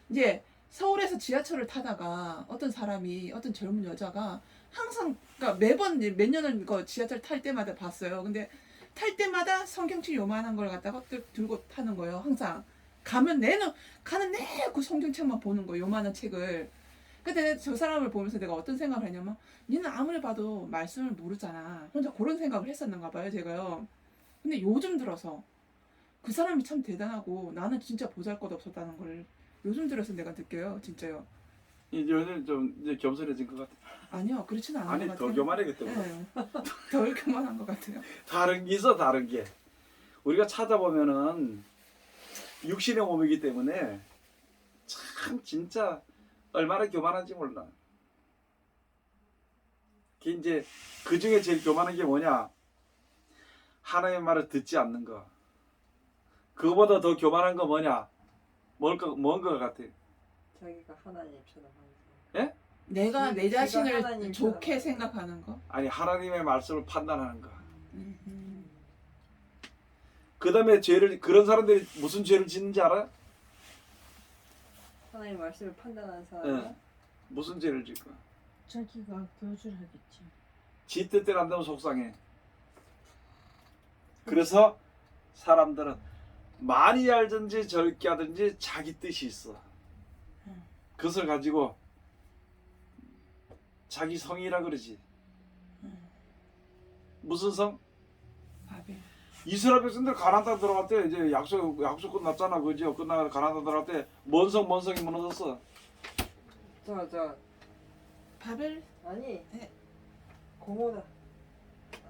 이제 서울에서 지하철을 타다가 어떤 젊은 여자가 항상 그러니까 매번 몇 년을 지하철 탈 때마다 봤어요. 근데 탈 때마다 성경책 요만한 걸 갖다가 들고 타는 거예요. 항상 가는 내내 그 성경책만 보는 거예요. 요만한 책을. 근데 저 사람을 보면서 내가 어떤 생각을 했냐면 니는 아무리 봐도 말씀을 모르잖아. 혼자 그런 생각을 했었는가 봐요. 제가요. 근데 요즘 들어서 그 사람이 참 대단하고 나는 진짜 보잘것없었다는 걸 요즘 들어서 내가 느껴요. 진짜요. 요즘 좀 이제 겸손해진 것 같아. 아니요. 그렇지는 않은 아니 것 같아요. 더 교만하기 때문에. 네. 덜 교만한 것 같아요. 다른 게 있어 다른 게. 우리가 찾아보면은 육신의 몸이기 때문에 참 진짜 얼마나 교만한지 몰라. 이제 그 중에 제일 교만한 게 뭐냐? 하나님의 말을 듣지 않는 거. 그거보다 더 교만한 거 뭐냐? 뭔 거 같아? 자기가 하나님처럼 하는 예? 내가 내 제가 자신을 하나님처럼 좋게 생각하는 거. 아니 하나님의 말씀을 판단하는 거. 그 다음에 그런 사람들이 무슨 죄를 짓는지 알아? 하나님 말씀을 판단하는 사람. 예. 무슨 죄를 짓고? 자기가 교주하겠지. 지 뜻대로 안 되면 속상해. 그래서 사람들은 많이 알든지 적게 하든지 자기 뜻이 있어. 그것을 가지고 자기 성이라 그러지. 무슨 성? 바벨. 이스라엘 백성들 가나안 땅 들어갈 때 이제 약속 끝났잖아. 그죠? 끝나고 가나안 땅 들어갈 때 뭔 성이 무너졌어. 저 바벨? 아니. 네. 고모다.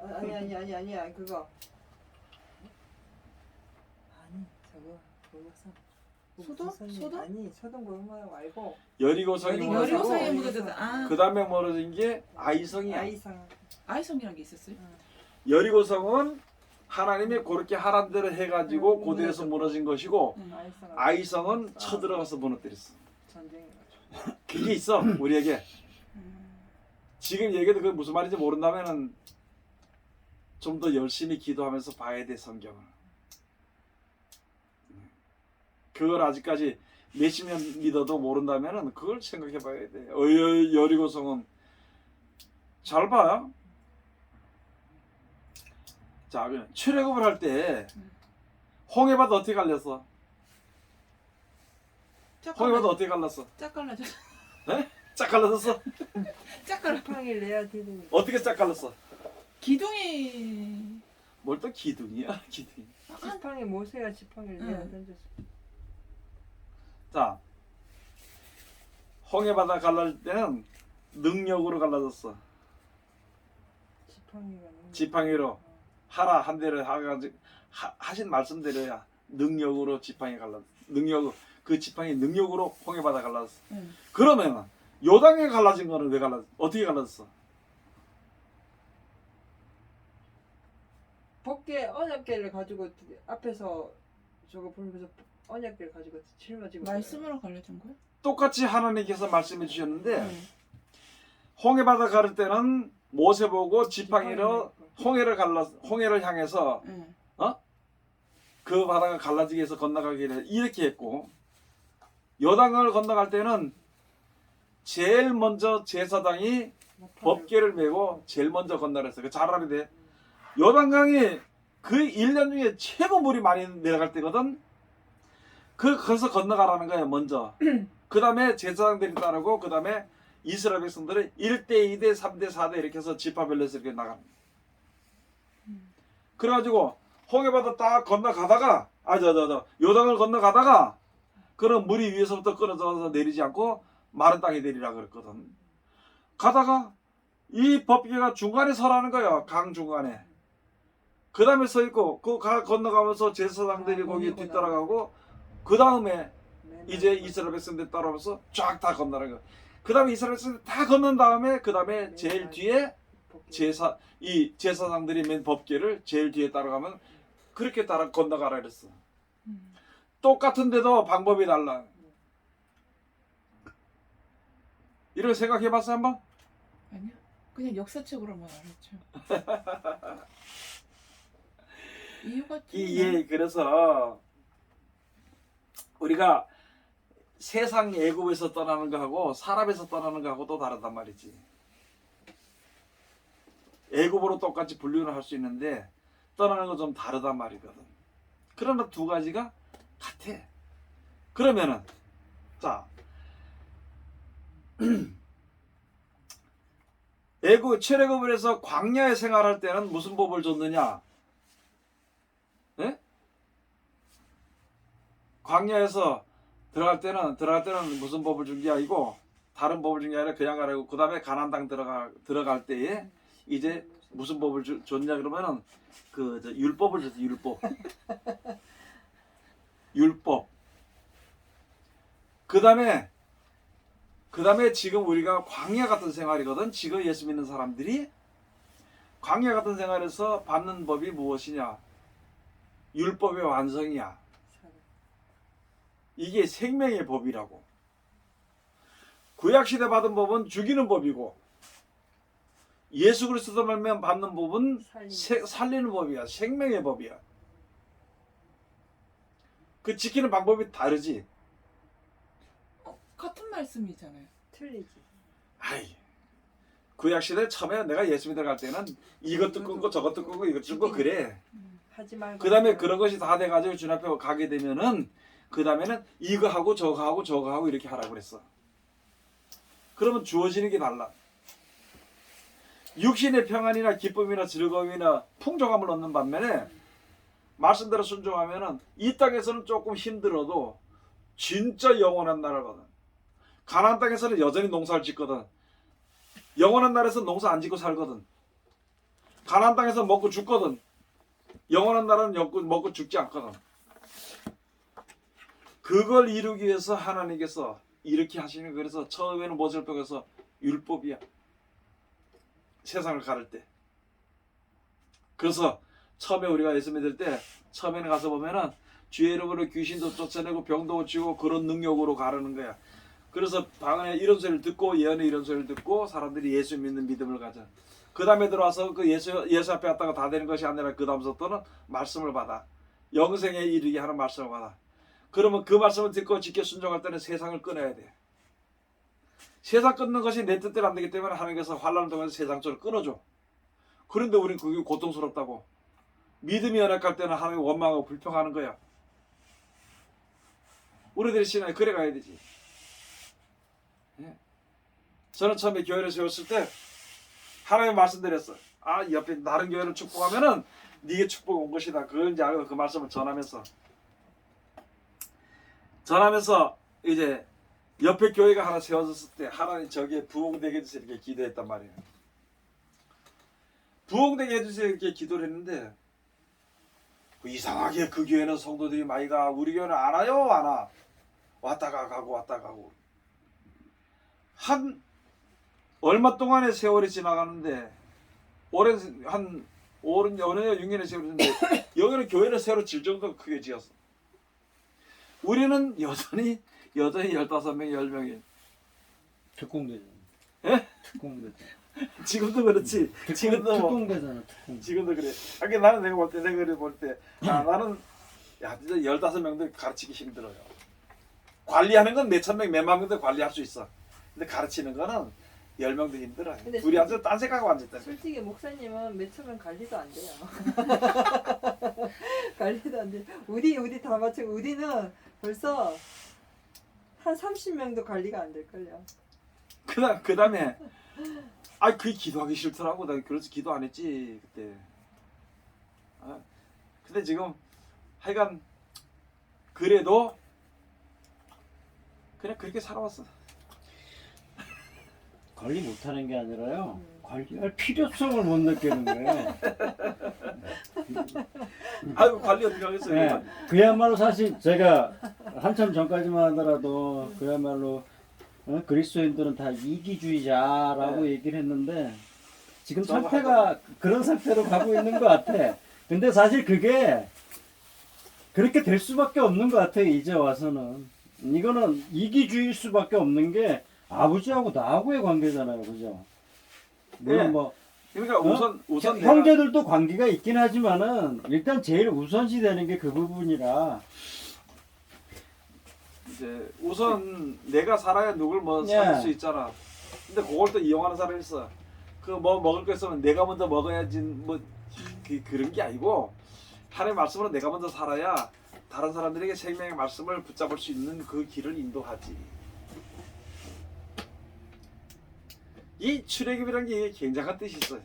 아니야 그거. 아니 저거 성. 소돔? 소돔? 아니 소돔 고모라 말고. 여리고성이 여리고 무너졌고 여리고성에 여리고 묻어졌다. 아, 그 다음에 무너진 게 아이성이야. 아이상. 아이성이라는 게 있었어요? 여리고성은 하나님이 그렇게 하란 대로 해가지고 고대에서 무너진 것이고 아이성은 쳐들어가서 무너뜨렸어. 전쟁이가지고. 그게 있어 우리에게. 지금 얘기도 그게 무슨 말인지 모른다면은 좀 더 열심히 기도하면서 봐야 돼 성경을. 그걸 아직까지 몇십 년 믿어도 모른다면은 그걸 생각해 봐야 돼. 여리고성은 잘 봐. 자, 출애굽을 할 때 홍해바다 어떻게 갈렸어? 홍해바다 어떻게 갈랐어? 짝 갈라져. 네? 짝 갈라졌어? 짝깔 지팡이를 내야 되는. 어떻게 짝 갈랐어? 기둥이 뭘 또 기둥이야? 기둥. 지팡이 모세가 지팡이를 내야 응. 던졌어. 자, 홍해바다 갈라질 때는 능력으로 갈라졌어. 지팡이가 너무. 지팡이로 하라 한 대로 하가지고 하신 말씀대로야 능력으로 지팡이 갈라졌어. 능력 그 지팡이 능력으로 홍해바다 갈라졌어. 응. 그러면 요당에 갈라진 거는 왜 갈라졌어? 어떻게 갈라졌어? 법계 언약계를 가지고 앞에서 저거 보면서 언약계를 가지고 짊어지고 말씀으로 갈라진 거야? 똑같이 하나님께서 말씀해 주셨는데 응. 홍해바다 가를 때는 모세 보고 지팡이로 지팡이를 홍해를 향해서 응. 그 바다가 갈라지게 해서 건너가기를 이렇게 했고, 요단강을 건너갈 때는 제일 먼저 제사장이 법궤를 메고 제일 먼저 건너랬어. 그 잘 알아야 돼. 요단강이 그 1년 중에 최고 물이 많이 내려갈 때거든. 거기서 건너가라는 거야 먼저. 그 다음에 제사장들이 따르고, 그 다음에 이스라엘 백성들은 1대 2대 3대 4대 이렇게 해서 지파별로 해서 이렇게 나가는 거야. 그래가지고 홍해바다 딱 건너가다가 요단을 건너가다가 그런 물이 위에서부터 끊어져서 내리지 않고 마른 땅에 내리라 그랬거든. 가다가 이 법궤가 중간에 서라는 거야. 강 중간에. 그 다음에 서 있고 그 건너가면서 제사장들이 거기 뒤따라가고, 그 다음에 이제 이스라엘 백성들 따라오면서 쫙 다 건너는 거야. 그 다음에 이스라엘 백성들 다 건넌 다음에 그 다음에 제일 뒤에 제사장들이 맨 법궤를 제일 뒤에 따라가면 그렇게 따라 건너가라 그랬어. 똑같은데도 방법이 달라. 이렇게 생각해봤어 한번? 아니야. 그냥 역사책으로만 알았죠. 이유가 예, 그래서 우리가 세상 애굽에서 떠나는 거하고 사람에서 떠나는 거하고 또 다르단 말이지. 애굽으로 똑같이 분류를 할 수 있는데 떠나는 건 좀 다르단 말이거든. 그러나 두 가지가 같아. 그러면은 자, 출애굽을 해서 광야에 생활할 때는 무슨 법을 줬느냐? 예? 광야에서 들어갈 때는 무슨 법을 준 게 아니고 다른 법을 준 게 아니라 그냥 가라고. 그 다음에 가나안 땅 들어갈 때에 이제 무슨 법을 줬냐 그러면은 율법을 줬어. 율법. 그 다음에 지금 우리가 광야 같은 생활이거든. 지금 예수 믿는 사람들이 광야 같은 생활에서 받는 법이 무엇이냐? 율법의 완성이야. 이게 생명의 법이라고. 구약시대 받은 법은 죽이는 법이고, 예수 그리스도 말면 받는 법은 살리는 법이야. 생명의 법이야. 그 지키는 방법이 다르지. 같은 말씀이잖아요. 틀리지. 아이, 구약시대 처음에 내가 예수 믿어 갈 때는 이것도 끊고 저것도 끊고 이것도 끊고 그래. 하지 말고. 그 다음에 그런 것이 다 돼가지고 주님 앞에 가게 되면은 그 다음에는 이거 하고 저거 하고 저거 하고 이렇게 하라고 그랬어. 그러면 주어지는 게 달라. 육신의 평안이나 기쁨이나 즐거움이나 풍족함을 얻는 반면에 말씀대로 순종하면은 이 땅에서는 조금 힘들어도 진짜 영원한 나라를 받아. 가나안 땅에서는 여전히 농사를 짓거든. 영원한 나라에서 농사 안 짓고 살거든. 가나안 땅에서 먹고 죽거든. 영원한 나라는 먹고 죽지 않거든. 그걸 이루기 위해서 하나님께서 이렇게 하시는 거예요. 그래서 처음에는 무엇을 빼서 율법이야. 세상을 가를 때. 그래서 처음에 우리가 예수 믿을 때 처음에는 가서 보면은 주의 이름으로 귀신도 쫓아내고 병도 고치고 그런 능력으로 가르는 거야. 그래서 방언에 이런 소리를 듣고 예언의 이런 소리를 듣고 사람들이 예수 믿는 믿음을 가져. 그 다음에 들어와서 그 예수 앞에 왔다가 다 되는 것이 아니라 그 다음부터는 말씀을 받아. 영생에 이르게 하는 말씀을 받아. 그러면 그 말씀을 듣고 지켜 순종할 때는 세상을 끊어야 돼. 세상 끊는 것이 내 뜻대로 안 되기 때문에 하나님께서 환난을 통해서 세상처럼 끊어줘. 그런데 우리는 그게 고통스럽다고. 믿음이 연약할 때는 하나님 원망하고 불평하는 거야. 우리들의 신앙이 그래 가야 되지. 예? 저는 처음에 교회를 세웠을 때 하나님 말씀드렸어요. 아, 옆에 다른 교회를 축복하면은 네게 축복 온 것이다. 그걸 이제 알고 그 말씀을 전하면서 이제 옆에 교회가 하나 세워졌을 때 하나님 저기에 부흥되게 해주세요 이렇게 기도했단 말이에요. 부흥되게 해주세요 이렇게 기도를 했는데 이상하게 그 교회는 성도들이 많이 가. 우리 교회는 안 와요 안 와. 왔다가 가고 한 얼마 동안의 세월이 지나가는데 오랜 한 5년 6년의 세월인데 여기는 교회를 새로 질 정도로 크게 지었어. 우리는 여전히 15명 10명이 특공대잖아. 예? 특공대잖아. 지금도 그렇지. 지금도 뭐 특공대잖아. 특공. 지금도 그래. 하긴 나는 내가 볼 때 나는 야 진짜 15명도 가르치기 힘들어요. 관리하는 건 몇천 명, 몇만 명도 관리할 수 있어. 근데 가르치는 거는 10명도 힘들어요. 근데 둘이 앉아서 딴 생각하고 앉았다. 솔직히 목사님은 몇천명 관리도 안 돼요. 관리도 안 돼. 우리 다 마치고 우리는 벌써 한 30명도 관리가 안 될걸요. 그 다음에 그게 기도하기 싫더라고. 나 그래서 기도 안 했지 그때. 근데 지금 하여간 그래도 그냥 그렇게 살아왔어. 관리 못하는 게 아니라요. 관리할 필요성을 못 느끼는 거예요. 아유 관리 어떻게 하겠어요. 네, 그야말로 사실 제가 한참 전까지만 하더라도 그야말로 그리스도인들은 다 이기주의자라고 네. 얘기를 했는데 지금 저거 상태가 그런 상태로 가고 있는 것 같아. 근데 사실 그게 그렇게 될 수밖에 없는 것 같아요. 이제 와서는 이거는 이기주의일 수밖에 없는 게 아버지하고 나하고의 관계잖아요, 그죠? 물론 네. 뭐 그러니까 우선 내가 형제들도 관계가 있긴 하지만은 일단 제일 우선시 되는 게 그 부분이라. 이제 우선 내가 살아야 누굴 뭐 네. 살릴 수 있잖아. 근데 그걸 또 이용하는 사람이 있어. 그 뭐 먹을 거 있으면 내가 먼저 먹어야지 뭐 그런 게 아니고 하나님의 말씀으로 내가 먼저 살아야 다른 사람들에게 생명의 말씀을 붙잡을 수 있는 그 길을 인도하지. 이 출애굽이라는 게 굉장한 뜻이 있어요.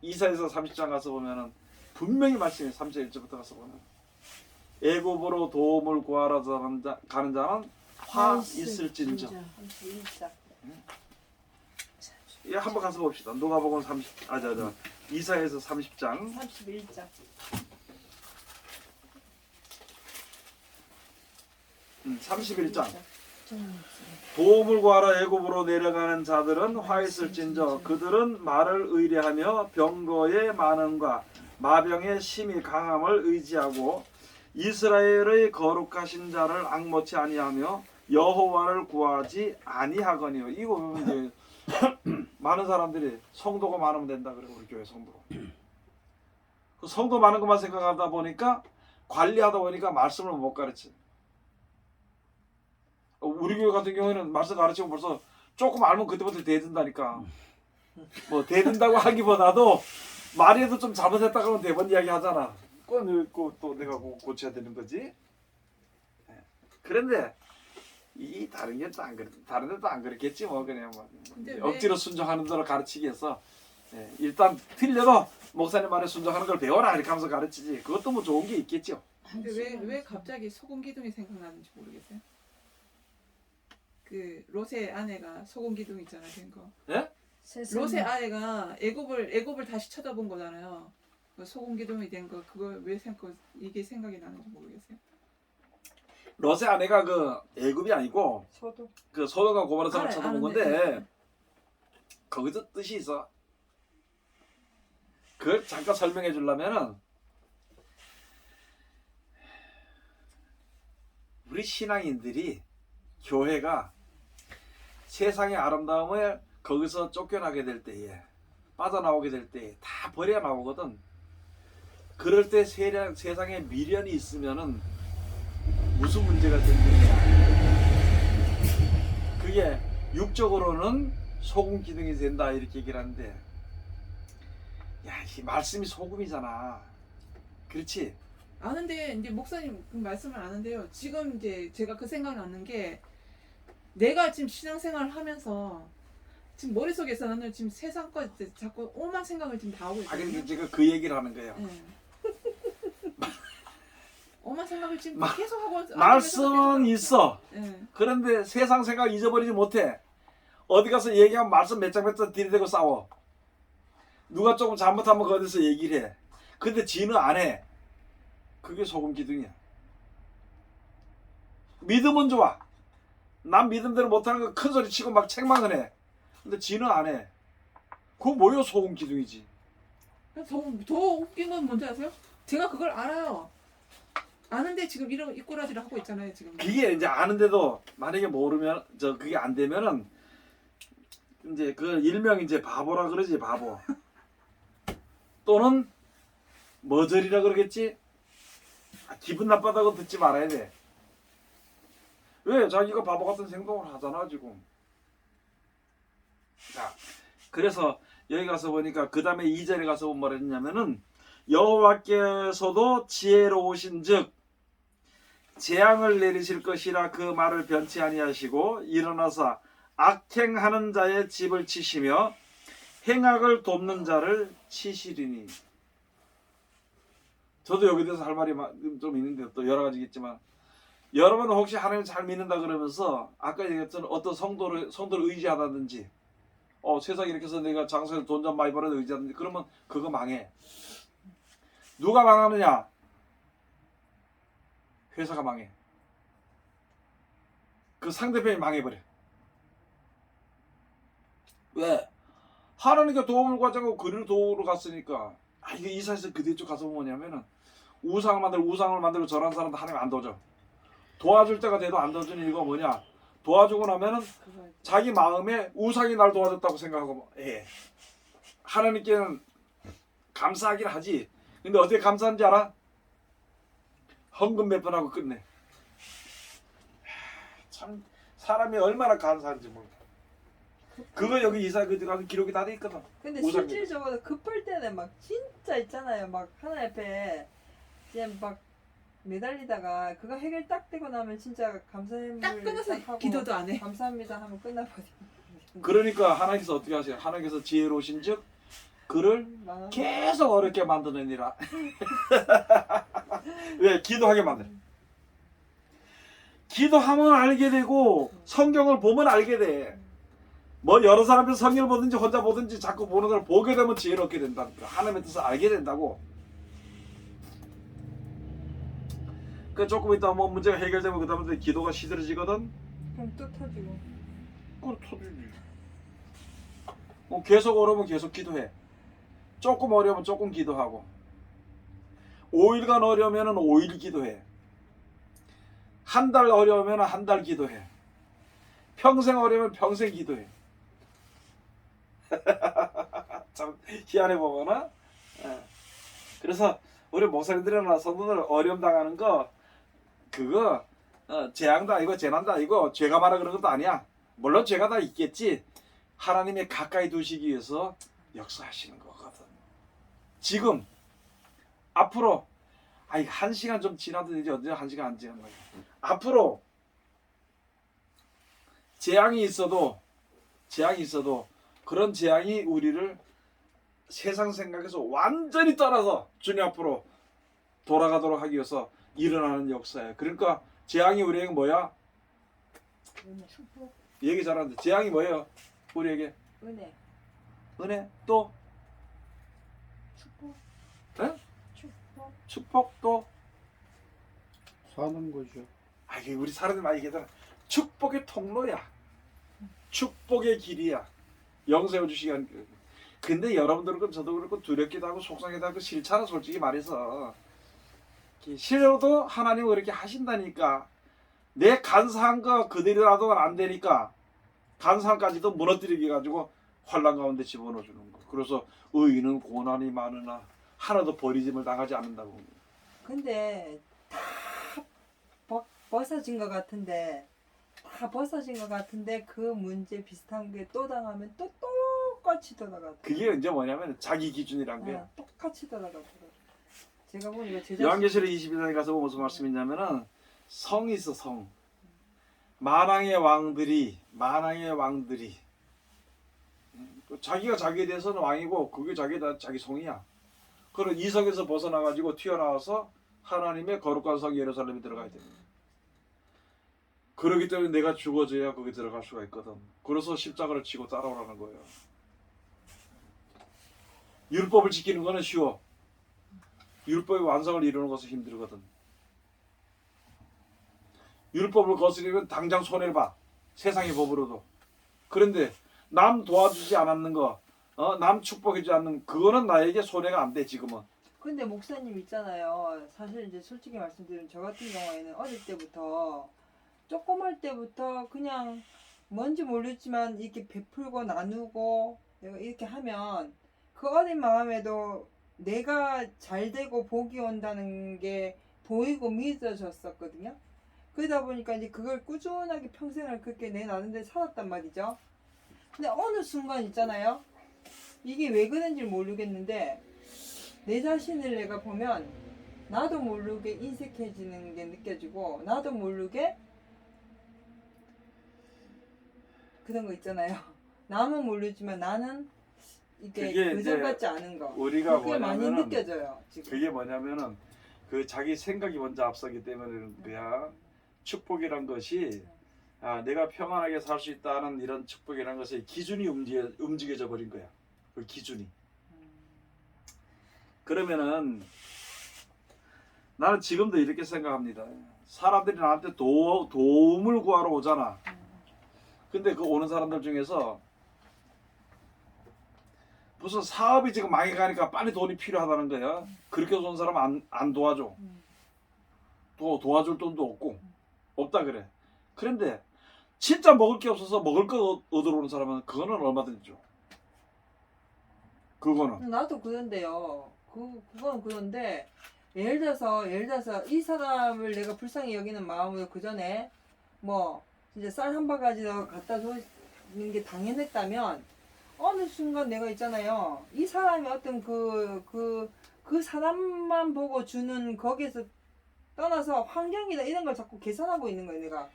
이사야서 30장 가서 보면은 분명히 말씀해. 31절부터 가서 보면 애굽으로 도움을 구하러 가는 자는 화 있을진저. 31장. 예, 한번 가서 봅시다. 누가복음 이사야서 30장 31장. 31장 도움을 구하러 애굽으로 내려가는 자들은 화 있을진저 그들은 말을 의뢰하며 병거의 많음과 마병의 심히 강함을 의지하고 이스라엘의 거룩하신 자를 앙모치 아니하며 여호와를 구하지 아니하거니와. 이거 보면 이제 많은 사람들이 성도가 많으면 된다 그러고 우리 교회 성도. 그 성도 많은 것만 생각하다 보니까 관리하다 보니까 말씀을 못 가르쳐. 우리 교회 같은 경우에는 말씀 가르치고 벌써 조금 알면 그때부터 대든다니까. 뭐 대든다고 하기보다도 말이라도 좀 잘못했다 그러면 대번 이야기 하잖아. 그거 또 내가 고쳐야 되는 거지. 그런데 이 다른 게 또 안 그래. 다른 데도 안 그렇겠지 뭐 그냥 뭐 근데 억지로 순종하는 대로 가르치기 위해서 일단 틀려도 목사님 말에 순종하는 걸 배워라 이렇게 하면서 가르치지. 그것도 뭐 좋은 게 있겠죠. 근데 왜 갑자기 소금 기둥이 생각나는지 모르겠어요. 그 롯의 아내가 소금 기둥 있잖아요, 된 거. 예? 롯의 아내가 애굽을 다시 쳐다본 거잖아요. 그 소금 기둥이 된 거 그거 이게 생각이 나는지 모르겠어요. 롯의 아내가 그 애굽이 아니고 소도. 그 소돔과 고모라 성을 알아요, 쳐다본 아는데. 건데 거기서 뜻이 있어. 그걸 잠깐 설명해 주려면은 우리 신앙인들이 교회가 세상의 아름다움을 거기서 쫓겨나게 될 때에 빠져나오게 될 때에 다 버려 나오거든. 그럴 때 세상에 미련이 있으면은 무슨 문제가 생기냐. 그게 육적으로는 소금 기둥이 된다 이렇게 얘기를 하는데 야, 이 말씀이 소금이잖아. 그렇지? 아는데 이제 목사님 그 말씀을 아는데요. 지금 이제 제가 그 생각 나는 게 내가 지금 신앙생활을 하면서 지금 머릿속에서는 지금 세상 것 자꾸 오만 생각을 지금 다 하고 아, 그러니까 있거든요. 제가 그 얘기를 하는 거예요. 예. 오만 생각을 지금 마- 계속 하고 말씀은 있어. 예. 그런데 세상 생각 잊어버리지 못해. 어디 가서 얘기하면 말씀 몇 장 들이대고 싸워. 누가 조금 잘못하면 거기서 얘기를 해. 근데 지는 안 해. 그게 소금 기둥이야. 믿음은 좋아. 난 믿음대로 못하는 거 큰 소리 치고 막 책망을 해. 근데 지는 안 해. 그거 뭐요? 소금 기둥이지. 더 웃긴 건 뭔지 아세요? 제가 그걸 알아요. 아는데 지금 이런 이꼬라지를 하고 있잖아요 지금. 그게 이제 아는데도 만약에 모르면 그게 안 되면은 이제 그 일명 이제 바보라 그러지, 바보. 또는 머저리라 그러겠지. 기분 나빠다고 듣지 말아야 돼. 왜? 자기가 바보 같은 행동을 하잖아 지금. 자, 그래서 여기 가서 보니까 그 다음에 2절에 가서 보면 뭐라 했냐면은 여호와께서도 지혜로우신즉 재앙을 내리실 것이라 그 말을 변치 아니하시고 일어나사 악행하는 자의 집을 치시며 행악을 돕는 자를 치시리니. 저도 여기 대해서 할 말이 좀 있는데 또 여러 가지겠지만, 여러분은 혹시 하나님 잘 믿는다 그러면서 아까 얘기했던 어떤 성도를 의지하다든지 세상에 이렇게 해서 내가 장사해서 돈 좀 많이 벌어도 의지하든지 그러면 그거 망해. 누가 망하느냐? 회사가 망해. 그 상대편이 망해버려. 왜? 하나님께 도움을 구하자고 그리로 도우러 갔으니까. 이게 이사에서 그 뒤쪽 가서 뭐냐면은 우상을 만들고 저런 사람도 하나님 안 도와줘. 도와줄 때가 돼도 안 도와주는 이유가 뭐냐? 도와주고 나면은 자기 마음에 우상이 날 도와줬다고 생각하고, 하나님께는 감사하긴 하지. 근데 어떻게 감사한지 알아? 헌금 몇 번 하고 끝내. 참 사람이 얼마나 감사한지 몰라. 그거 여기 이사 그 가서 기록이 다 돼 있거든. 근데 우상이. 실질적으로 급할 때는 막 진짜 있잖아요. 막 하나님 앞에 그냥 막 매달리다가 그거 해결 딱 되고 나면 진짜 감사의 딱 물 끊어서 딱 하고 기도도 안 해. 감사합니다 하면 끝나버려. 그러니까 하나님께서 어떻게 하세요? 하나님께서 지혜로우신즉 그를 계속 어렵게 만드느니라. 왜? 기도하게 만들어. 기도하면 알게 되고 성경을 보면 알게 돼. 뭐 여러 사람이 성경을 보든지 혼자 보든지 자꾸 보는 걸 보게 되면 지혜롭게 된다니까. 하나님의 뜻을 알게 된다고. 그 조금 있다 뭐 문제가 해결되면 그 다음에 기도가 시들어지거든. 그럼 또 터지고. 그걸 터지지. 계속 어려우면 계속 기도해. 조금 어려우면 조금 기도하고. 5일간 어려우면 5일 기도해. 한 달 어려우면 한 달 기도해. 평생 어려우면 평생 기도해. 참 희한해 보거나. 그래서 우리 목사님들이나 성도들 어려움 당하는 거 그거 재앙도 아니고 재난도 아니고 죄가 많아 그런 것도 아니야. 물론 죄가 다 있겠지. 하나님이 가까이 두시기 위해서 역사하시는 거거든. 지금 앞으로 1시간 좀 지나도 되지 언제 1시간 안 지난 거야. 앞으로 재앙이 있어도 그런 재앙이 우리를 세상 생각에서 완전히 떠나서 주님 앞으로 돌아가도록 하기 위해서 일어나는 역사예요. 그러니까 재앙이 우리에게 뭐야? 축복, 얘기 잘하는데 재앙이 뭐예요? 우리에게 은혜, 은혜 또 축복, 에? 축복. 축복 또 사는 거죠. 이게 우리 사람들 많이 얘기하잖아. 축복의 통로야. 축복의 길이야. 영세워 주시기 한. 근데 여러분들은 그렇고 저도 그렇고 두렵기도 하고 속상하기도 하고 싫잖아 솔직히 말해서. 싫어도 하나님은 그렇게 하신다니까. 내 간사한 거 그들이라도 안 되니까 간사함까지도 무너뜨리게 가지고 환난 가운데 집어넣어주는 거. 그래서 의인은 고난이 많으나 하나도 버리짐을 당하지 않는다고. 근데 다 벗어진 것 같은데 그 문제 비슷한 게 또 당하면 또 똑같이 돌아가. 그게 이제 뭐냐면 자기 기준이란 게. 똑같이 돌아가더라고. 제가 보니까 제 자신 요한계시록 21장에 가서 무슨 말씀이 있냐면은 성이 있어 성. 만왕의 왕들이 자기가 자기에 대해서는 왕이고 그게 자기 성이야. 그런 이성에서 벗어나가지고 튀어나와서 하나님의 거룩한 성 예루살렘에 들어가야 됩니다. 그렇기 때문에 내가 죽어져야 거기 들어갈 수가 있거든. 그래서 십자가를 치고 따라오라는 거예요. 율법을 지키는 거는 쉬워. 율법의 완성을 이루는 것은 힘들거든. 율법을 거스리면 당장 손해를 봐. 세상의 법으로도. 그런데 남 도와주지 않았는 거, 남 축복해주지 않는 그거는 나에게 손해가 안 돼 지금은. 근데 목사님 있잖아요. 사실 이제 솔직히 말씀드리면 저 같은 경우에는 어릴 때부터 조그말 때부터 그냥 뭔지 모르지만 이렇게 베풀고 나누고 내가 이렇게 하면 그 어린 마음에도 내가 잘 되고 복이 온다는 게 보이고 믿어졌었거든요. 그러다 보니까 이제 그걸 꾸준하게 평생을 그렇게 내나는데 살았단 말이죠. 근데 어느 순간 있잖아요. 이게 왜 그런지 모르겠는데 내 자신을 내가 보면 나도 모르게 인색해지는 게 느껴지고 나도 모르게 그런 거 있잖아요. 남은 모르지만 나는 이게 그게 의존받지 않은 거. 우리가 그게 많이 뭐냐면은 느껴져요. 지금. 그게 뭐냐면은 그 자기 생각이 먼저 앞서기 때문에 그런 거야. 축복이란 것이 내가 평안하게 살 수 있다는 이런 축복이란 것의 기준이 움직여져 버린 거야. 그 기준이. 그러면은 나는 지금도 이렇게 생각합니다. 사람들이 나한테 도움을 구하러 오잖아. 근데 그 오는 사람들 중에서 무슨 사업이 지금 망해가니까 빨리 돈이 필요하다는 거야. 그렇게 온 사람 안 도와줘. 도와줄 돈도 없다 그래. 그런데 진짜 먹을 게 없어서 먹을 거 얻으러 오는 사람은 그거는 얼마든지 줘. 그거는. 나도 그런데요. 그건 그런데 예를 들어서 이 사람을 내가 불쌍히 여기는 마음으로 그 전에 뭐 진짜 쌀 한 바가지도 갖다 주는 게 당연했다면 어느 순간 내가 있잖아요. 이 사람이 어떤 그 사람만 보고 주는 거기에서 떠나서 환경이나 이런 걸 자꾸 계산하고 있는 거예요, 내가.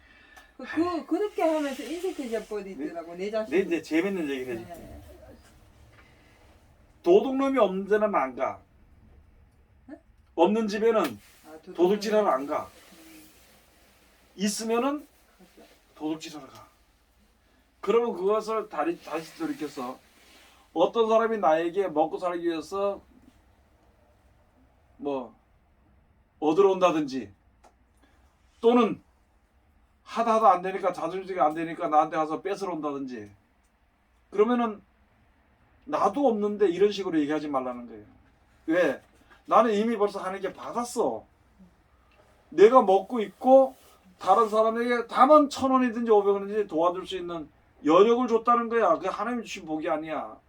그렇게 하면서 인색해져 버리더라고, 내 자신. 내 이제 재밌는 얘기를 해줄게. 네. 도둑놈이 없는 데는 안 가. 없는 집에는 도둑질하러 안 가. 있으면은 도둑질하러 가. 그러면 그것을 다시 돌이켜서 어떤 사람이 나에게 먹고 살기 위해서 뭐 얻으러 온다든지 또는 하다 안 되니까 자존심이 안 되니까 나한테 가서 뺏으러 온다든지 그러면은 나도 없는데 이런 식으로 얘기하지 말라는 거예요. 왜? 나는 이미 벌써 하는 게 받았어. 내가 먹고 있고 다른 사람에게 다만 1,000원이든지 500원이든지 도와줄 수 있는 여력을 줬다는 거야. 그게 하나님 주신 복이 아니야.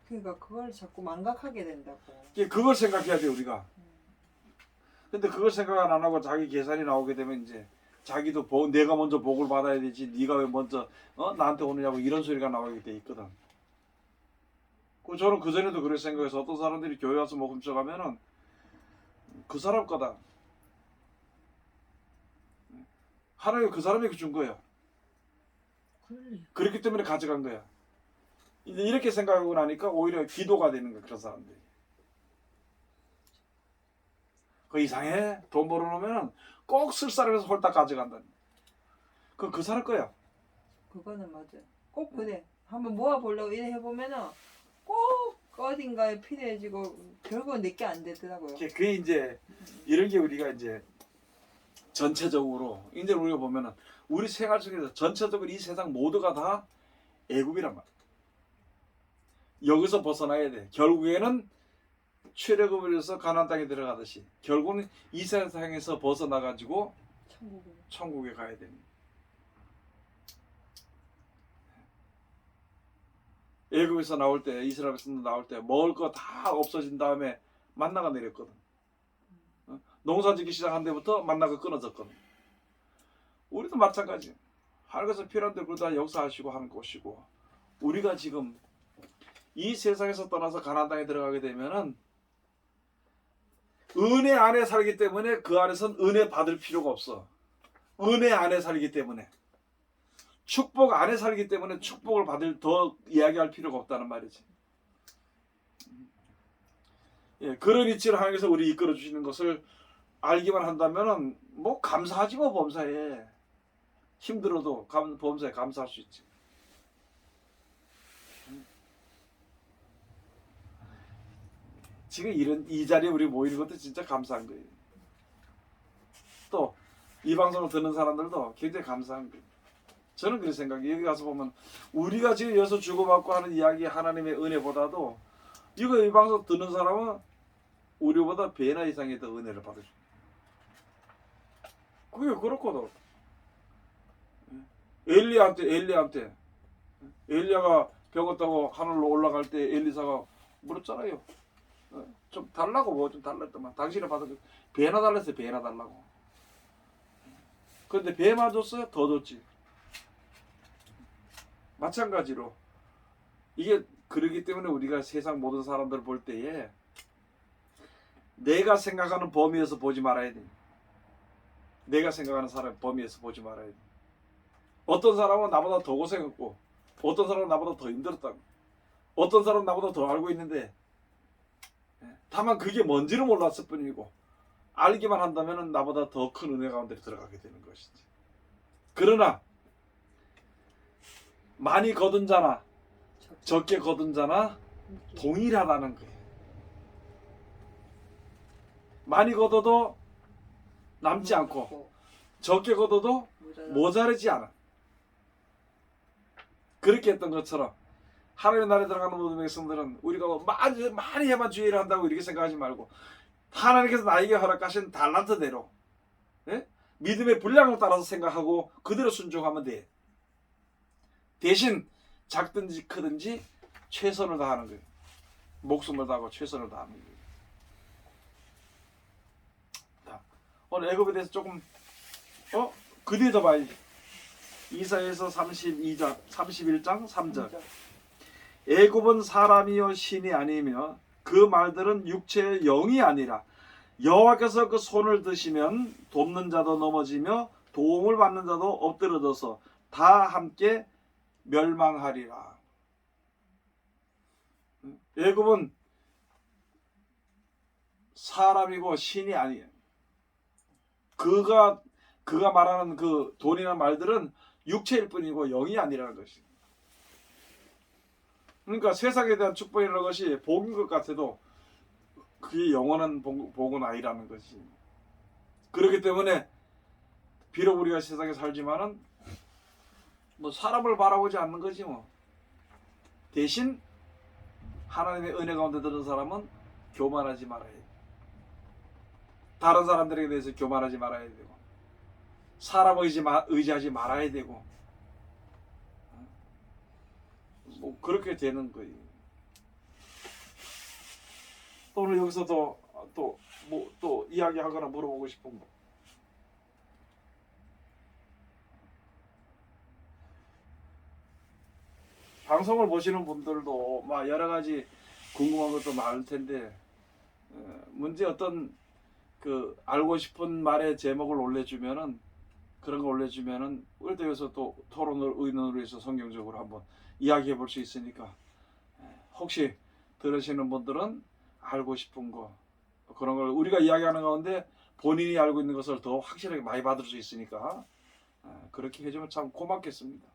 그러니까 그걸 자꾸 망각하게 된다고. 그걸 생각해야 돼 우리가. 근데 그걸 생각 안 하고 자기 계산이 나오게 되면 이제 자기도 내가 먼저 복을 받아야 되지 네가 왜 먼저 나한테 오느냐고 이런 소리가 나오게 돼 있거든. 저는 그전에도 그렇게 생각해서 어떤 사람들이 교회 와서 뭐 훔쳐가면은 그 사람 거다. 하나님 그 사람에게 준 거야. 그럴래요. 그렇기 때문에 가져간 거야. 이제 이렇게 생각하고 나니까 오히려 기도가 되는 거야 그런 사람들이. 그 이상해. 돈 벌어놓으면 꼭 쓸 사람에서 홀딱 가져간다는. 그 사람 거야. 그거는 맞아. 꼭 그래. 한번 모아보려고 이래 해보면은 꼭 어딘가에 필요해지고 결국은 내게 안 되더라고요. 그게 이제 이런 게 우리가 이제 전체적으로 이제 우리가 보면은 우리 생활 속에서 전체적으로 이 세상 모두가 다 애굽이란 말이야. 여기서 벗어나야 돼. 결국에는 출애굽을 해서 가나안 땅에 들어가듯이 결국은 이 세상에서 벗어나가지고 천국에 가야 됩니다. 애굽에서 나올 때 이스라엘에서 나올 때 먹을 거 다 없어진 다음에 만나가 내렸거든. 농사 짓기 시작한 데부터 만나가 끊어졌거든. 우리도 마찬가지. 하나님께서 필요한 대로 다 역사하시고 하는 것이고 우리가 지금 이 세상에서 떠나서 가나안 땅에 들어가게 되면은 은혜 안에 살기 때문에 그 안에서는 은혜 받을 필요가 없어. 은혜 안에 살기 때문에 축복 안에 살기 때문에 축복을 받을 더 이야기할 필요가 없다는 말이지. 예, 그런 이치로 하나님께서 우리 이끌어 주시는 것을 알기만 한다면은 뭐 감사하지 뭐 범사에. 힘들어도 범사에 감사할 수 있지. 지금 이 자리에 우리 모이는 것도 진짜 감사한 거예요. 또 이 방송을 듣는 사람들도 굉장히 감사한 거예요. 저는 그렇게 생각해요. 여기 가서 보면 우리가 지금 여기서 주고받고 하는 이야기 하나님의 은혜보다도 이 방송 듣는 사람은 우리보다 배나 이상의 더 은혜를 받아줘. 그게 그렇거든. 엘리야가 배웠다고 하늘로 올라갈 때 엘리사가 물었잖아요. 좀 달라고 뭐 좀 달랬더만 당신이 받은 배나 달랬어요. 배나 달라고. 그런데 배만 줬어요? 더 줬지. 마찬가지로 이게 그러기 때문에 우리가 세상 모든 사람들을 볼 때에 내가 생각하는 범위에서 보지 말아야 돼. 내가 생각하는 사람 범위에서 보지 말아야 돼. 어떤 사람은 나보다 더 고생했고 어떤 사람은 나보다 더 힘들었다고 어떤 사람은 나보다 더 알고 있는데 다만 그게 뭔지를 몰랐을 뿐이고 알기만 한다면 나보다 더 큰 은혜 가운데 들어가게 되는 것이지. 그러나 많이 거둔 자나 적게 거둔 자나 동일하다는 거예요. 많이 거둬도 남지 않고 적게 거둬도 모자르지 않아. 그렇게 했던 것처럼 하나님의 나라에 들어가는 모든 백성들은 우리가 많이 해만 주의를 한다고 이렇게 생각하지 말고 하나님께서 나에게 허락하신 달란트대로 믿음의 분량을 따라서 생각하고 그대로 순종하면 돼. 대신 작든지 크든지 최선을 다하는 거예요. 목숨을 다하고 최선을 다하는 거예요. 자, 오늘 애굽에 대해서 조금 그 뒤에 더 봐야지. 이사야서 31장 3절. 애굽은 사람이요 신이 아니며 그 말들은 육체의 영이 아니라 여호와께서 그 손을 드시면 돕는 자도 넘어지며 도움을 받는 자도 엎드러져서 다 함께 멸망하리라. 애굽은 사람이고 신이 아니에요. 그가 말하는 그 돈이나 말들은 육체일 뿐이고 영이 아니라는 것이. 그러니까 세상에 대한 축복이라는 것이 복인 것 같아도 그게 영원한 복은 아니라는 것이. 그렇기 때문에 비록 우리가 세상에 살지만은 뭐 사람을 바라보지 않는 거지 뭐. 대신 하나님의 은혜 가운데 드는 사람은 교만하지 말아야 돼. 다른 사람들에 대해서 교만하지 말아야 되고 사람 의지하지 말아야 되고 뭐 그렇게 되는 거예요. 또 오늘 여기서 또 이야기하거나 물어보고 싶은 거. 방송을 보시는 분들도 막 여러 가지 궁금한 것도 많을 텐데 문제 어떤 그 알고 싶은 말의 제목을 올려주면은 그런 거 올려주면은 우리도 여기서 또 토론을 의논으로 해서 성경적으로 한번 이야기해 볼 수 있으니까 혹시 들으시는 분들은 알고 싶은 거 그런 걸 우리가 이야기하는 가운데 본인이 알고 있는 것을 더 확실하게 많이 받을 수 있으니까 그렇게 해주면 참 고맙겠습니다.